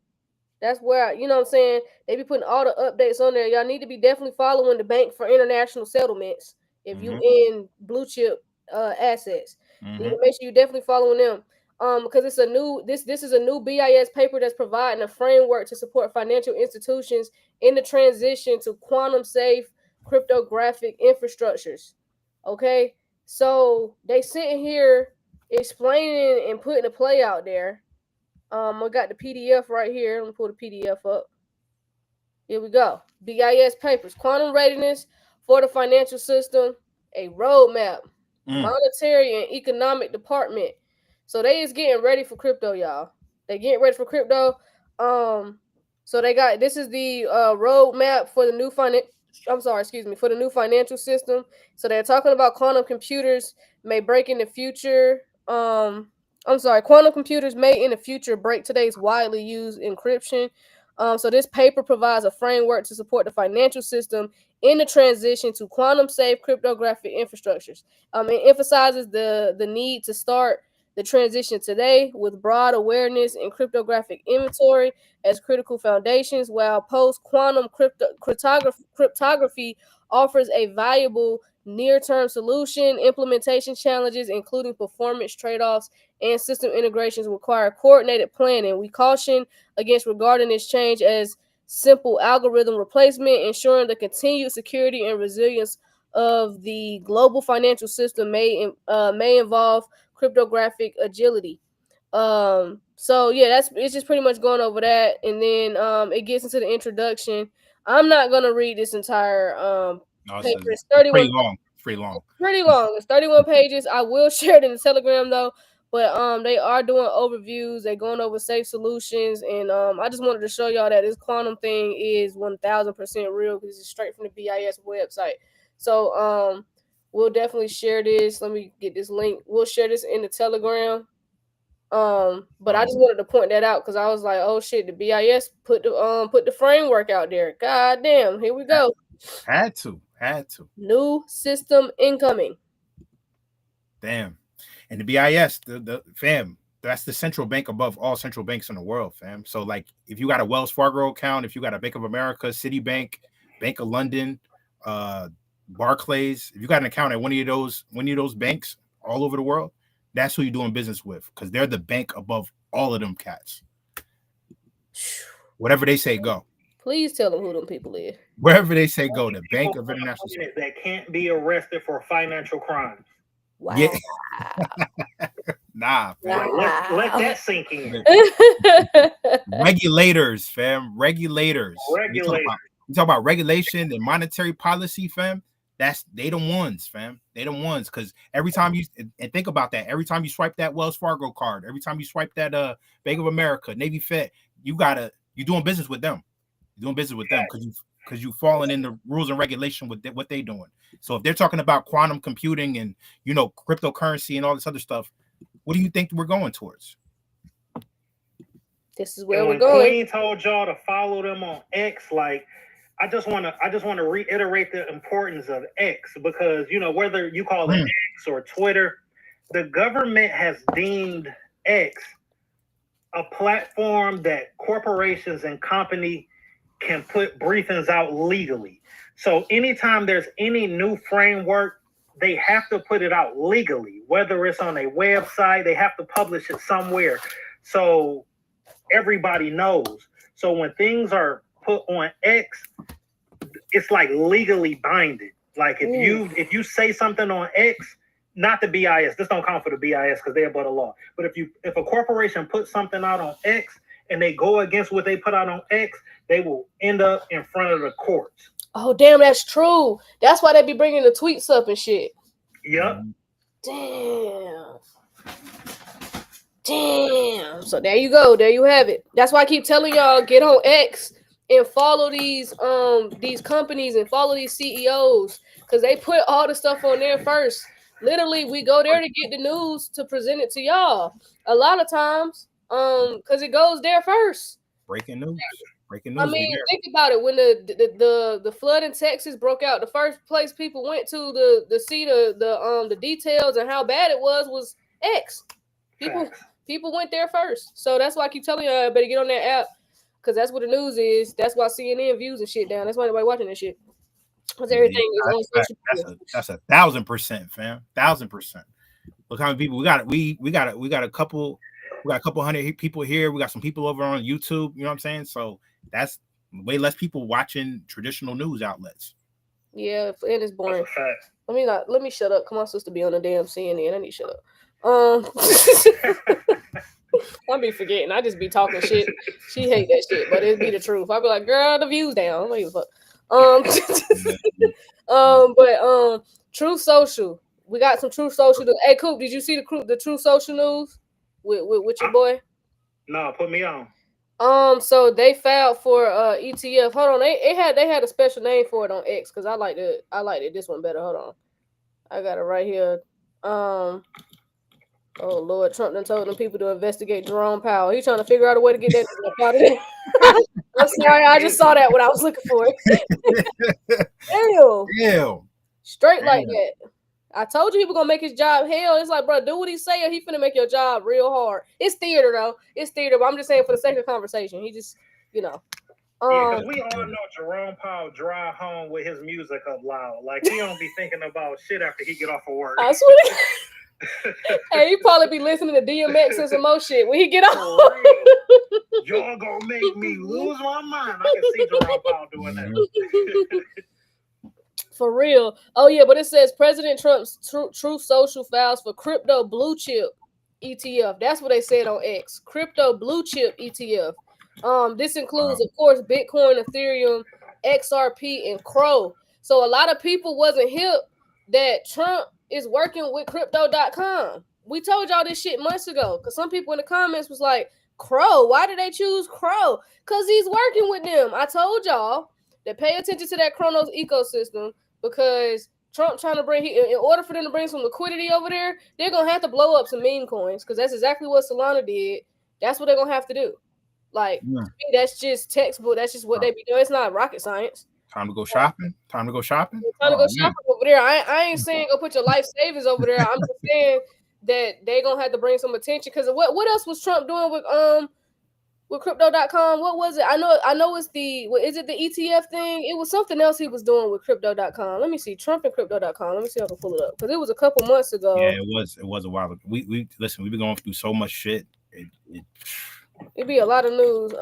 That's where, you know what I'm saying, they be putting all the updates on there. Y'all need to be definitely following the Bank for International Settlements if you in blue chip assets. You need to make sure you definitely following them. Because it's a new this is a new BIS paper that's providing a framework to support financial institutions in the transition to quantum safe cryptographic infrastructures. Okay, so they sitting here explaining and putting a play out there. I got the PDF right here. Let me pull the PDF up. Here we go. BIS papers, quantum readiness for the financial system, a roadmap, monetary and economic department. So they is getting ready for crypto, y'all. They getting ready for crypto. So they got this is the roadmap for the new for the new financial system. So they're talking about quantum computers may break in the future. Quantum computers may in the future break today's widely used encryption. So this paper provides a framework to support the financial system in the transition to quantum safe cryptographic infrastructures. It emphasizes the need to start the transition today with broad awareness and cryptographic inventory as critical foundations, while post-quantum cryptography offers a valuable near-term solution. Implementation challenges, including performance trade-offs and system integrations, require coordinated planning. We caution against regarding this change as simple algorithm replacement, ensuring the continued security and resilience of the global financial system may involve cryptographic agility. So yeah, it's just pretty much going over that, and then it gets into the introduction. I'm not gonna read this entire paper. It's 31. Pretty long. It's 31 pages. I will share it in the Telegram though. But they are doing overviews. They're going over safe solutions, and I just wanted to show y'all that this quantum thing is 1000% real because it's straight from the BIS website. So we'll definitely share this. Let me get this link. We'll share this in the Telegram. But I just wanted to point that out because I was like, oh shit, the BIS put the framework out there. God damn, here we go. Had to. New system incoming. Damn. And the BIS, the fam, that's the central bank above all central banks in the world, fam. So like if you got a Wells Fargo account, if you got a Bank of America, Citibank, Bank of London, Barclays, if you got an account at one of those banks all over the world, that's who you're doing business with because they're the bank above all of them cats. Whatever they say, go. Please tell them who them people is. Wherever they say go, the Bank of International. That can't be arrested for financial crimes. Wow. Yeah. Nah, fam. Let that sink in. Regulators, fam. Regulators. You talk about regulation and monetary policy, fam. They the ones, fam. They the ones, because every time you and think about that, every time you swipe that Wells Fargo card, every time you swipe that Bank of America, Navy Fed, you're doing business with them. You're doing business with them because you falling in the rules and regulation with what they doing. So if they're talking about quantum computing and cryptocurrency and all this other stuff, what do you think we're going towards? This is where we're going. Queen told y'all to follow them on X, like I just want to reiterate the importance of X, because whether you call it X or Twitter, the government has deemed X a platform that corporations and companies can put briefings out legally. So anytime there's any new framework, they have to put it out legally, whether it's on a website, they have to publish it somewhere so everybody knows. So when things are put on X, it's like legally binding. Like if you say something on X, not the BIS, this don't count for the BIS because they're above the law. But if a corporation puts something out on X and they go against what they put out on X, they will end up in front of the courts. Oh, damn, that's true. That's why they be bringing the tweets up and shit. Yep. Damn. So there you go. There you have it. That's why I keep telling y'all, get on X and follow these companies and follow these CEOs, because they put all the stuff on there first. Literally, we go there to get the news to present it to y'all. A lot of times, because it goes there first. Breaking news. I mean, think about it. When the flood in Texas broke out, the first place people went to see the details and how bad it was X. People went there first. So that's why I keep telling you, I better get on that app, because that's what the news is. That's why CNN views and shit down. That's why nobody watching this shit. Because everything is on social media. That's 1,000%, fam. 1,000%. Look how many people we got. We got a couple. We got a couple hundred people here. We got some people over on YouTube. You know what I'm saying? So that's way less people watching traditional news outlets. Yeah, and it's boring. Let me shut up. Come on, sister, be on the damn CNN. I need to shut up. I be forgetting. I just be talking shit. She hate that shit, but it be the truth. I be like, girl, the views down. But Truth Social. We got some Truth Social. Hey, Coop, did you see the Truth Social news with your boy? No, put me on. So they filed for ETF. Hold on, they had a special name for it on X, because I liked this one better. Hold on, I got it right here. Oh Lord, Trump done told them people to investigate Jerome Powell. He's trying to figure out a way to get that out of there. I'm sorry, I just saw that when I was looking for it. Damn. Straight like that. I told you he was gonna make his job hell. It's like, bro, do what he say, or he finna make your job real hard. It's theater though. It's theater, but I'm just saying for the sake of conversation. He just, because we all know Jerome Powell drive home with his music up loud. Like, he don't be thinking about shit after he get off of work. I swear. Hey, he probably be listening to DMX and some more shit when he get off. Y'all gonna make me lose my mind. I can see Jerome Powell doing that. For real. Oh yeah, but it says President Trump's Truth Social files for crypto blue chip ETF. That's what they said on X. Crypto blue chip ETF. This includes, of course, Bitcoin, Ethereum, XRP, and Crow. So a lot of people wasn't hip that Trump is working with crypto.com. We told y'all this shit months ago, because some people in the comments was like, Crow, why did they choose Crow? Because he's working with them. I told y'all that pay attention to that Kronos ecosystem, because Trump trying to in order for them to bring some liquidity over there, they're going to have to blow up some meme coins, because that's exactly what Solana did. That's what they're going to have to do. Like, that's just textbook. That's just what they be doing. It's not rocket science. Time to go shopping. Time to go shopping over there. I ain't saying go put your life savings over there. I'm just saying that they gonna have to bring some attention, because what else was Trump doing with crypto.com? What was it? I know it's is it the ETF thing? It was something else he was doing with crypto.com. Let me see. Trump and crypto.com. Let me see if I can pull it up, because it was a couple months ago. Yeah, it was a while ago. We listen, we've been going through so much shit. It'd be a lot of news.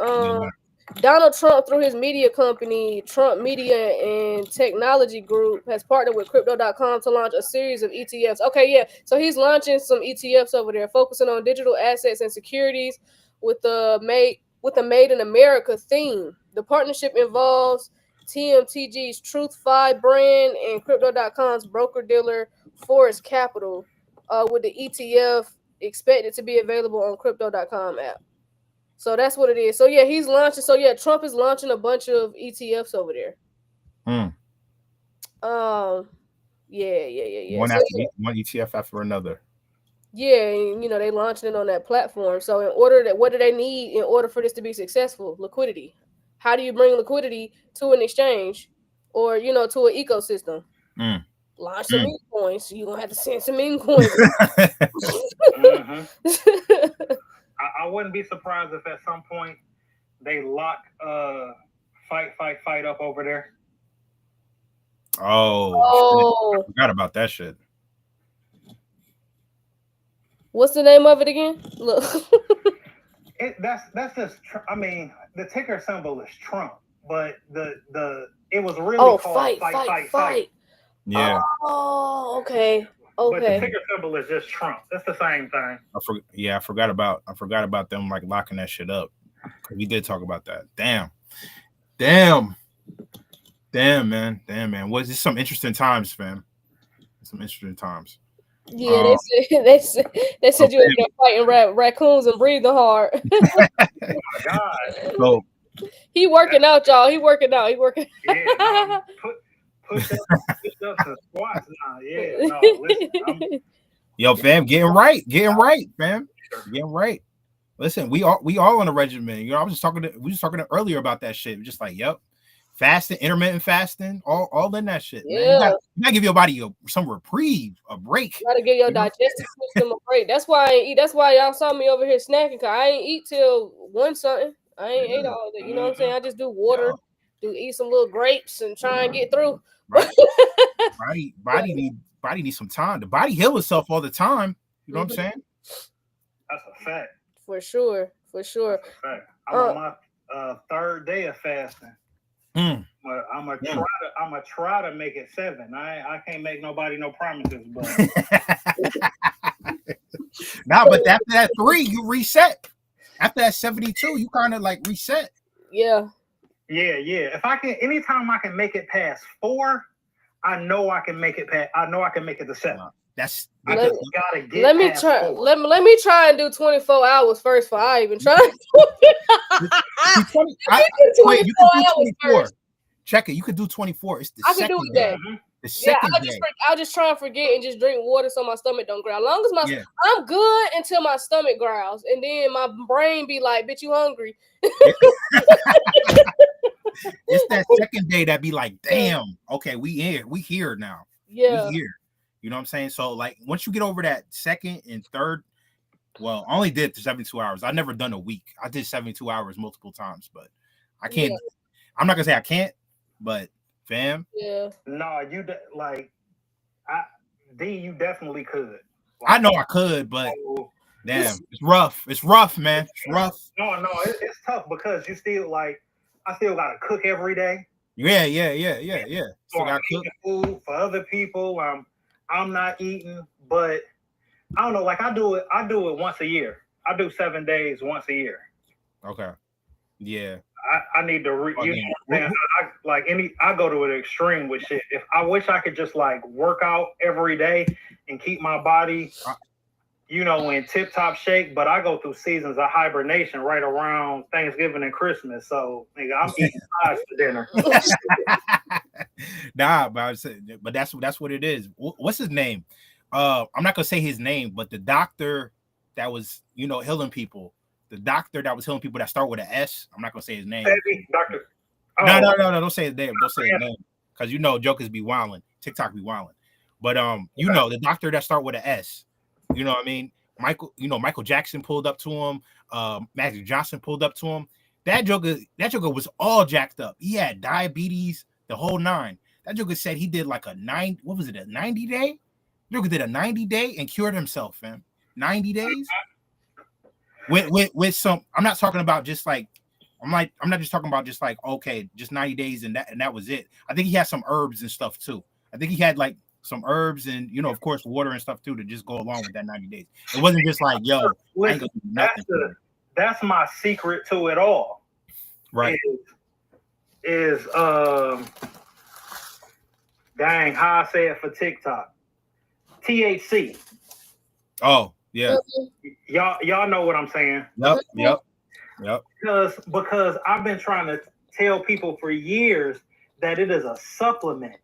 Donald Trump, through his media company, Trump Media and Technology Group, has partnered with Crypto.com to launch a series of ETFs. Okay, yeah. So he's launching some ETFs over there, focusing on digital assets and securities with the Made in America theme. The partnership involves TMTG's Truth5 brand and Crypto.com's broker-dealer Forest Capital, with the ETF expected to be available on Crypto.com app. So that's what it is. So yeah, he's launching. So yeah, Trump is launching a bunch of ETFs over there. Yeah. One So, after one ETF after another. yeah, and they launching it on that platform. So what do they need in order for this to be successful? Liquidity. How do you bring liquidity to an exchange or to an ecosystem? Launch some meme coins. You're gonna have to send some meme coins. I wouldn't be surprised if at some point they lock fight up over there. Oh. I forgot about that shit. What's the name of it again? Look. That's just. I mean, the ticker symbol is Trump, but it was really called fight. Yeah. Oh, okay. But the ticker symbol is just Trump. That's the same thing. I forgot about them like locking that shit up. We did talk about that. Damn, man. Was this some interesting times, fam? Some interesting times. Yeah, they said you were there fighting raccoons and breathing hard. Oh my God. So he working out, y'all. He working out. Yeah, no, push-ups and squats now. Yeah, no, listen. Yo, fam, getting right, fam. Getting right. Listen, we all on a regimen. I was just talking earlier about that shit. We're just like, yep. Fasting, intermittent fasting, all in that shit. Yeah. Man. You gotta give your body some reprieve, a break. You gotta give your digestive system a break. That's why I ain't eat. That's why y'all saw me over here snacking, cause I ain't eat till 1 something. I ain't ate all that. You know what I'm saying? I just do water, eat some little grapes and try and get through. Right. Body needs some time. The body heals itself all the time. You know what I'm saying? That's a fact. For sure. That's a fact. I'm on my third day of fasting. I'm gonna try to make it 7. I can't make nobody no promises, but but after that 3, you reset. After that 72, you kind of like reset. Yeah. If I can, anytime I can make it past 4, I know I can make it past. I know I can make it to 7. Let me try. Let me try and do 24 hours first before I even try. Wait, you can do 24. Check it. You could do 24. It's the I second can do day. that. The second day. I'll just try and forget and just drink water so my stomach don't growl. As long as I'm good until my stomach growls, and then my brain be like, "Bitch, you hungry?" It's that second day that be like, "Damn, okay, we here now. Yeah, we here." You know what I'm saying? So like, once you get over that second and third, well, I only did 72 hours. I've never done a week. I did 72 hours multiple times, but I can't. Yeah. I'm not gonna say I can't, but fam. Yeah. No, you you definitely could. Like, I know I could, but damn, it's rough. It's rough, man. It's rough. No, it's tough because you still I still gotta cook every day. Yeah. So I'm eating food for other people. I'm not eating, but I don't know. Like I do it once a year. I do 7 days once a year. Okay. Yeah. I need to you know what I'm saying? I go to an extreme with shit. If I wish I could just like work out every day and keep my body, in tip top shape, but I go through seasons of hibernation right around Thanksgiving and Christmas. So nigga, I'm eating pies for dinner. Nah, but that's what it is. What's his name? I'm not gonna say his name, but the doctor that was healing people. The doctor that was healing people that start with an S. I'm not gonna say his name. Doctor. Oh. No. Don't say his name. Don't say his name. Because jokers be wilding. TikTok be wilding. But the doctor that start with an S. You know what I mean? Michael Jackson pulled up to him. Magic Johnson pulled up to him. That joker was all jacked up. He had diabetes, the whole 9. That joker said he did like a 90 day? Joker did a 90 day and cured himself, fam. 90 days? With some, I'm not talking about just like I'm not just talking about just like, okay, just 90 days and that was it. I think he had some herbs and stuff too. I think he had like some herbs and, you know, of course, water and stuff too to just go along with that 90 days. It wasn't just like, yo, I ain't gonna do nothing. That's my secret to it all. Right. Dang, how I say it for TikTok. THC. Oh, yeah. Y'all know what I'm saying. Yep. Because I've been trying to tell people for years that it is a supplement.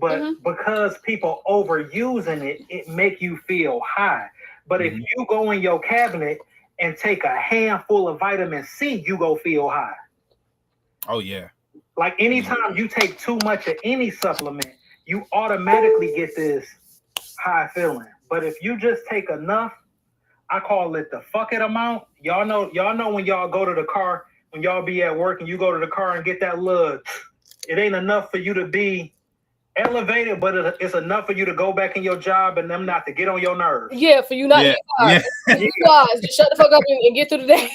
But because people overusing it, it make you feel high. But if you go in your cabinet and take a handful of vitamin C, you go feel high. Oh, yeah. Like anytime you take too much of any supplement, you automatically get this high feeling. But if you just take enough, I call it the fuck it amount. Y'all know when y'all go to the car, when y'all be at work and you go to the car and get that little, it ain't enough for you to be elevated, but it's enough for you to go back in your job and them not to get on your nerves. Yeah, for you not to get tired. Just shut the fuck up and get through the day.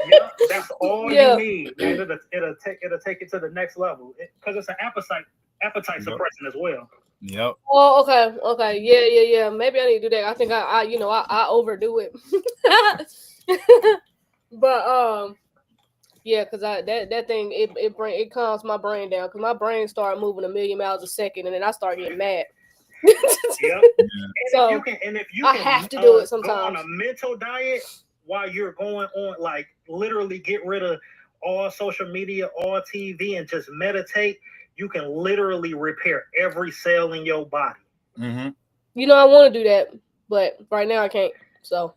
Yeah, that's all you need. And it'll take it to the next level because it's an appetite suppressant as well. Yep. Oh, okay. Yeah. Maybe I need to do that. I think I overdo it. But yeah, because that thing it calms my brain down because my brain started moving 1,000,000 miles a second and then I start getting mad. Yep. So if you I have to do it sometimes. Go on a mental diet while you're going on, like literally get rid of all social media, all TV, and just meditate. You can literally repair every cell in your body. Mm-hmm. You know, I want to do that, but right now I can't. So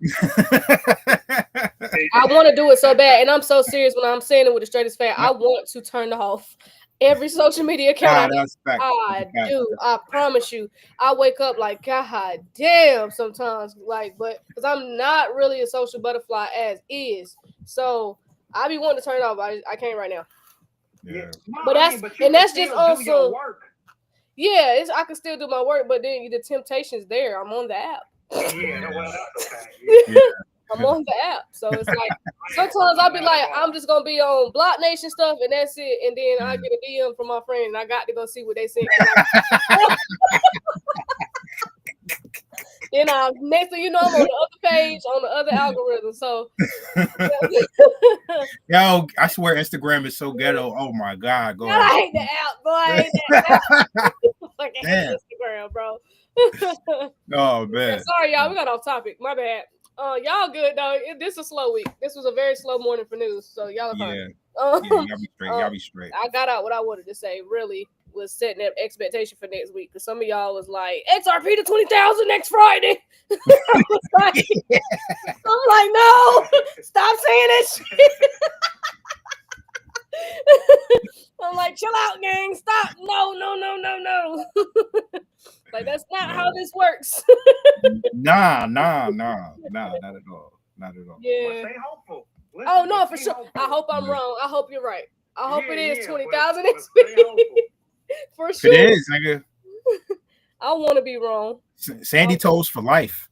I want to do it so bad, and I'm so serious when I'm saying it with the straightest face. I want to turn off every social media account. I do. I promise you. I wake up like, God damn, sometimes, like, but because I'm not really a social butterfly as is, so I be wanting to turn it off. I can't right now. Yeah, but that's just also work. Yeah, I can still do my work, but then the temptation's there. I'm on the app. Yeah, well, that's okay. I'm on the app, so it's like sometimes I'll be like, I'm just gonna be on Block Nation stuff, and that's it. And then I get a DM from my friend, and I got to go see what they sent. Then next thing you know, I'm on the other page, on the other algorithm. So, yo, I swear Instagram is so ghetto. Oh my God, go ahead. I hate the app, boy. I hate that app. I hate Instagram, bro. Oh man. Sorry, y'all. We got off topic. My bad. Y'all good though. This is a slow week. This was a very slow morning for news. So y'all are fine. Y'all be straight. Y'all be straight. I got out what I wanted to say. Really was setting up expectation for next week because some of y'all was like XRP to 20,000 next Friday. I'm like, no, stop saying that shit. I'm like, chill out, gang. Stop. No. Like, that's not how this works. Nah, not at all. Not at all. Yeah. Stay hopeful. Listen, no, for sure. Hopeful. I hope I'm wrong. I hope you're right. I hope it is 20,000 next week. For sure. It is, nigga. I want to be wrong. Sandy toes for life.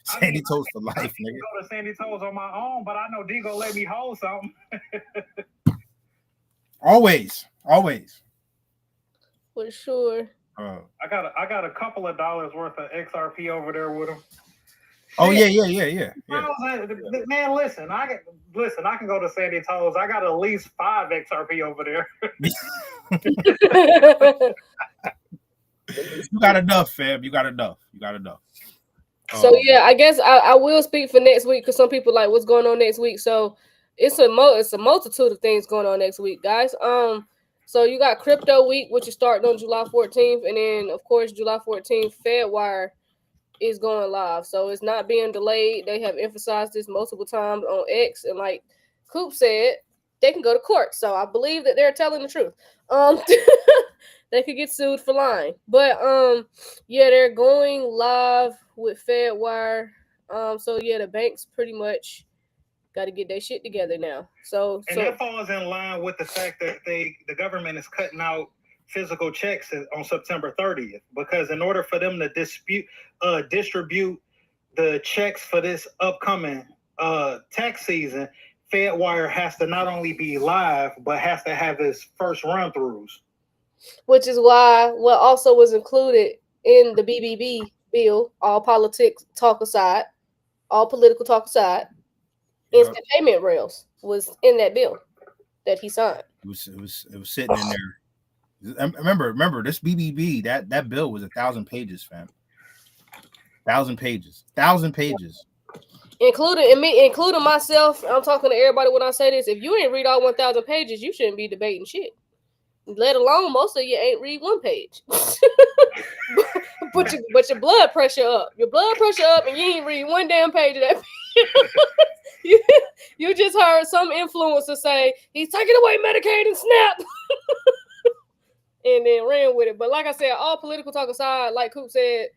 Sandy toes for life, nigga. Go to Sandy toes on my own, but I know D gonna let me hold something. Always. For sure. I got a couple of dollars worth of XRP over there with him. Oh yeah. Man, listen, I can go to Sandy Toes. I got at least 5 XRP over there. You got enough, fam. You got enough. So yeah, I guess I will speak for next week because some people like what's going on next week. So it's a multitude of things going on next week, guys. So you got Crypto Week, which is starting on July 14th, and then of course July 14th, FedWire is going live. So it's not being delayed. They have emphasized this multiple times on X, and like Coop said, they can go to court. So I believe that they're telling the truth. They could get sued for lying. But yeah, they're going live with FedWire. So yeah, the banks pretty much got to get their shit together now. So that falls in line with the fact that the government is cutting out physical checks on September 30th because in order for them to distribute the checks for this upcoming tax season, FedWire has to not only be live, but has to have its first run-throughs. Which is why what also was included in the BBB bill, all politics talk aside, all political talk aside, instant payment rails was in that bill that he signed. It was sitting in there. Remember this BBB, that bill was 1,000 pages, fam. 1,000 pages. Including myself. I'm talking to everybody when I say this. If you ain't read all 1,000 pages, you shouldn't be debating shit. Let alone most of you ain't read one page. but your blood pressure up. Your blood pressure up, and you ain't read one damn page of that. you just heard some influencer say he's taking away Medicaid and SNAP. And then ran with it. But like I said, all political talk aside, like Coop said,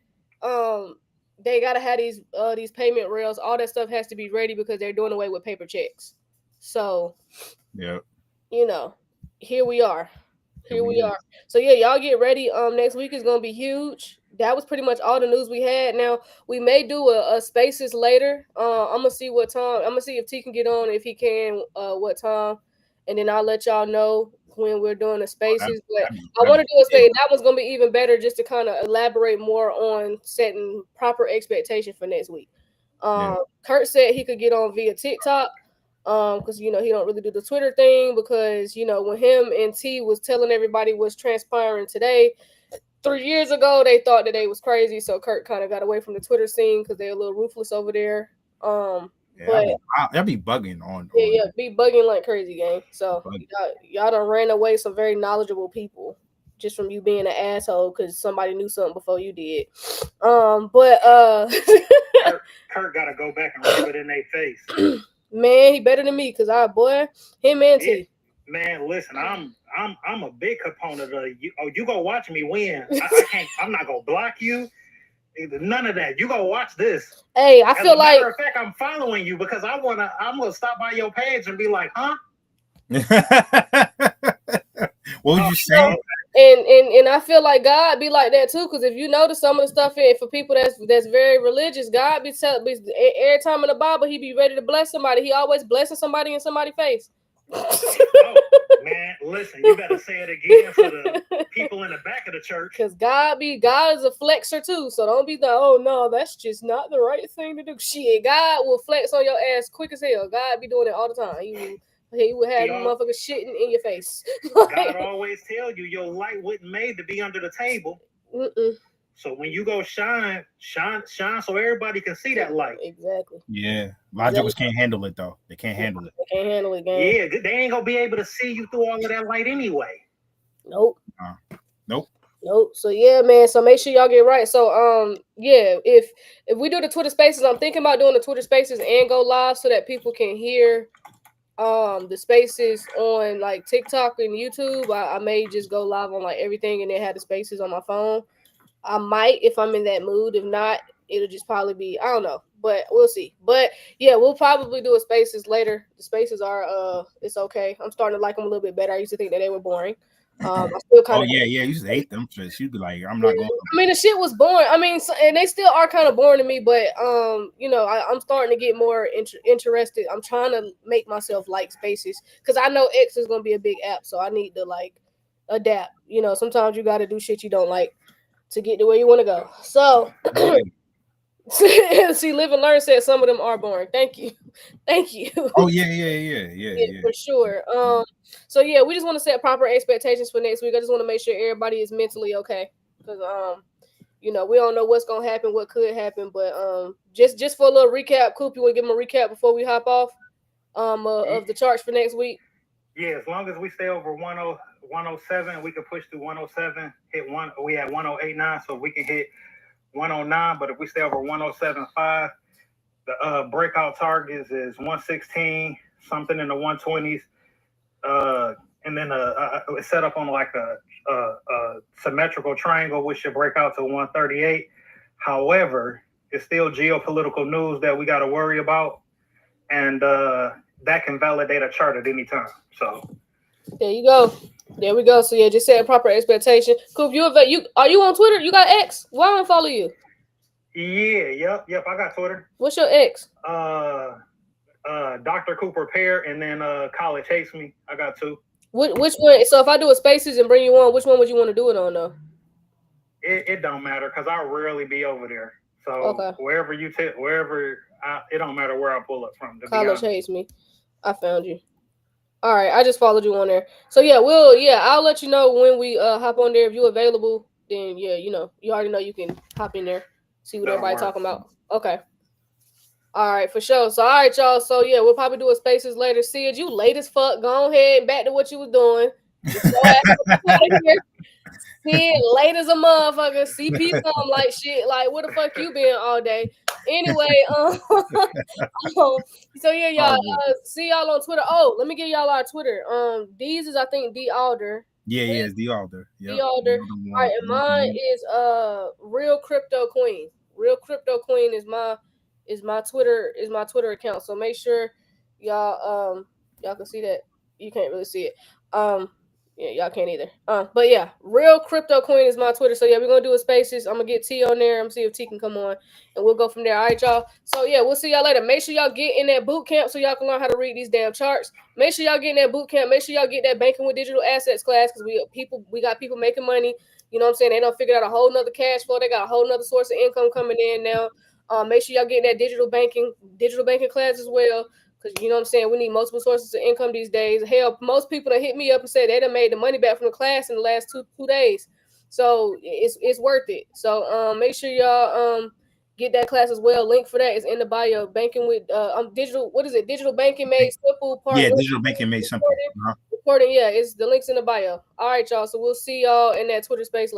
they gotta have these payment rails. All that stuff has to be ready because they're doing away with paper checks. So, yeah, here we are. So yeah, y'all get ready. Next week is gonna be huge. That was pretty much all the news we had. Now we may do a spaces later. I'm gonna see what time. I'm gonna see if T can get on, if he can, what time, and then I'll let y'all know when we're doing the spaces. But I want to do a space. That one's gonna be even better, just to kind of elaborate more on setting proper expectation for next week. Kurt said he could get on via TikTok. Because he don't really do the Twitter thing, because when him and T was telling everybody what's transpiring today, 3 years ago they thought that they was crazy, so Kurt kind of got away from the Twitter scene because they're a little ruthless over there. But I'll be bugging on. Be bugging like crazy, gang. So y'all done ran away some very knowledgeable people just from you being an asshole because somebody knew something before you did. Kurt gotta go back and rub it in their face. Man, he better than me because him and T. Man, listen, I'm a big component of you. Oh, you go watch me win. I'm not gonna block you. None of that. You go watch this. Hey, I feel like. As a matter of fact, I'm following you because I'm gonna stop by your page and be like, huh? What would you say? And I feel like God be like that too, because if you notice some of the stuff for people that's very religious, God be every time in the Bible he be ready to bless somebody. He always blessing somebody in somebody's face. Man, listen, you better say it again for the people in the back of the church. Because God is a flexer too, so don't be oh no, that's just not the right thing to do. Shit, God will flex on your ass quick as hell. God be doing it all the time. He would have you motherfuckers shitting in your face. God always tell you your light wasn't made to be under the table. So when you go shine so everybody can see that light. Exactly. Yeah. A lot of jokers can't handle it though. They can't handle it. They can't handle it, gang. Yeah, they ain't gonna be able to see you through all of that light anyway. Nope. Nope. So yeah, man. So make sure y'all get right. So if we do the Twitter Spaces, I'm thinking about doing the Twitter Spaces and go live so that people can hear the Spaces on like TikTok and YouTube. I may just go live on like everything and then have the Spaces on my phone. I might if I'm in that mood. If not, it'll just probably be, I don't know, but we'll see. But yeah, we'll probably do a Spaces later. The Spaces are it's okay. I'm starting to like them a little bit better. I used to think that they were boring. I still kind of you used to hate them. You'd be like, I'm not going. I mean, the shit was boring. I mean, and they still are kind of boring to me. But I'm starting to get more interested. I'm trying to make myself like Spaces because I know X is gonna be a big app, so I need to like adapt. Sometimes you got to do shit you don't like to get to where you want to go. So, see, Live and Learn said some of them are boring. Thank you. Oh yeah, for sure. So yeah, we just want to set proper expectations for next week. I just want to make sure everybody is mentally okay, because we don't know what's gonna happen, what could happen, but just for a little recap, Coop, you want to give them a recap before we hop off of the charts for next week? Yeah, as long as we stay over 107, we can push through 107, hit one. We at 108.9, so we can hit 109. But if we stay over 107.5, the breakout targets is 116, something in the 120s, and then it's set up on like a symmetrical triangle, which should break out to 138. However, it's still geopolitical news that we got to worry about, and that can validate a chart at any time. So there you go. There we go. So yeah, just set a proper expectation. Coop, are you on Twitter? You got X? Why don't I follow you? Yeah, yep. I got Twitter. What's your X? Dr. Cooper Pear, and then College Hates Me. I got 2. Which one? So if I do a Spaces and bring you on, which one would you want to do it on though? It don't matter because I rarely be over there. So okay. Wherever it don't matter where I pull up from. College Hates Me. I found you. All right, I just followed you on there. So yeah, I'll let you know when we hop on there. If you're available, then yeah, you already know you can hop in there, see what everybody talking about. Okay. All right, for sure. So all right, y'all. So yeah, we'll probably do a Spaces later. See you late as fuck. Go ahead and back to what you was doing. See, late as a motherfucker. CP come like shit. Like, where the fuck you been all day? Anyway, so yeah, y'all. See y'all on Twitter. Oh, let me give y'all our Twitter. These is I think D Alder. Yeah, it's D Alder. D Alder. All right, and mine is Real Crypto Queen. Real Crypto Queen is my Twitter account. So make sure y'all can see that. You can't really see it. Yeah, y'all can't either. But yeah, Real Crypto Queen is my Twitter. So yeah, we're gonna do a Spaces. I'm gonna get T on there. I'm gonna see if T can come on, and we'll go from there. All right, y'all. So yeah, we'll see y'all later. Make sure y'all get in that boot camp so y'all can learn how to read these damn charts. Make sure y'all get in that boot camp. Make sure y'all get that banking with digital assets class because we got people making money. You know what I'm saying? They don't figure out a whole nother cash flow. They got a whole nother source of income coming in now. Make sure y'all get in that digital banking class as well. Because you know what I'm saying, we need multiple sources of income these days. Hell, most people that hit me up and say they done made the money back from the class in the last two days. So it's worth it. So make sure y'all get that class as well. Link for that is in the bio. Banking with digital. What is it? Digital banking made simple. Digital banking made simple. Reporting. Yeah, it's the links in the bio. All right, y'all. So we'll see y'all in that Twitter space later.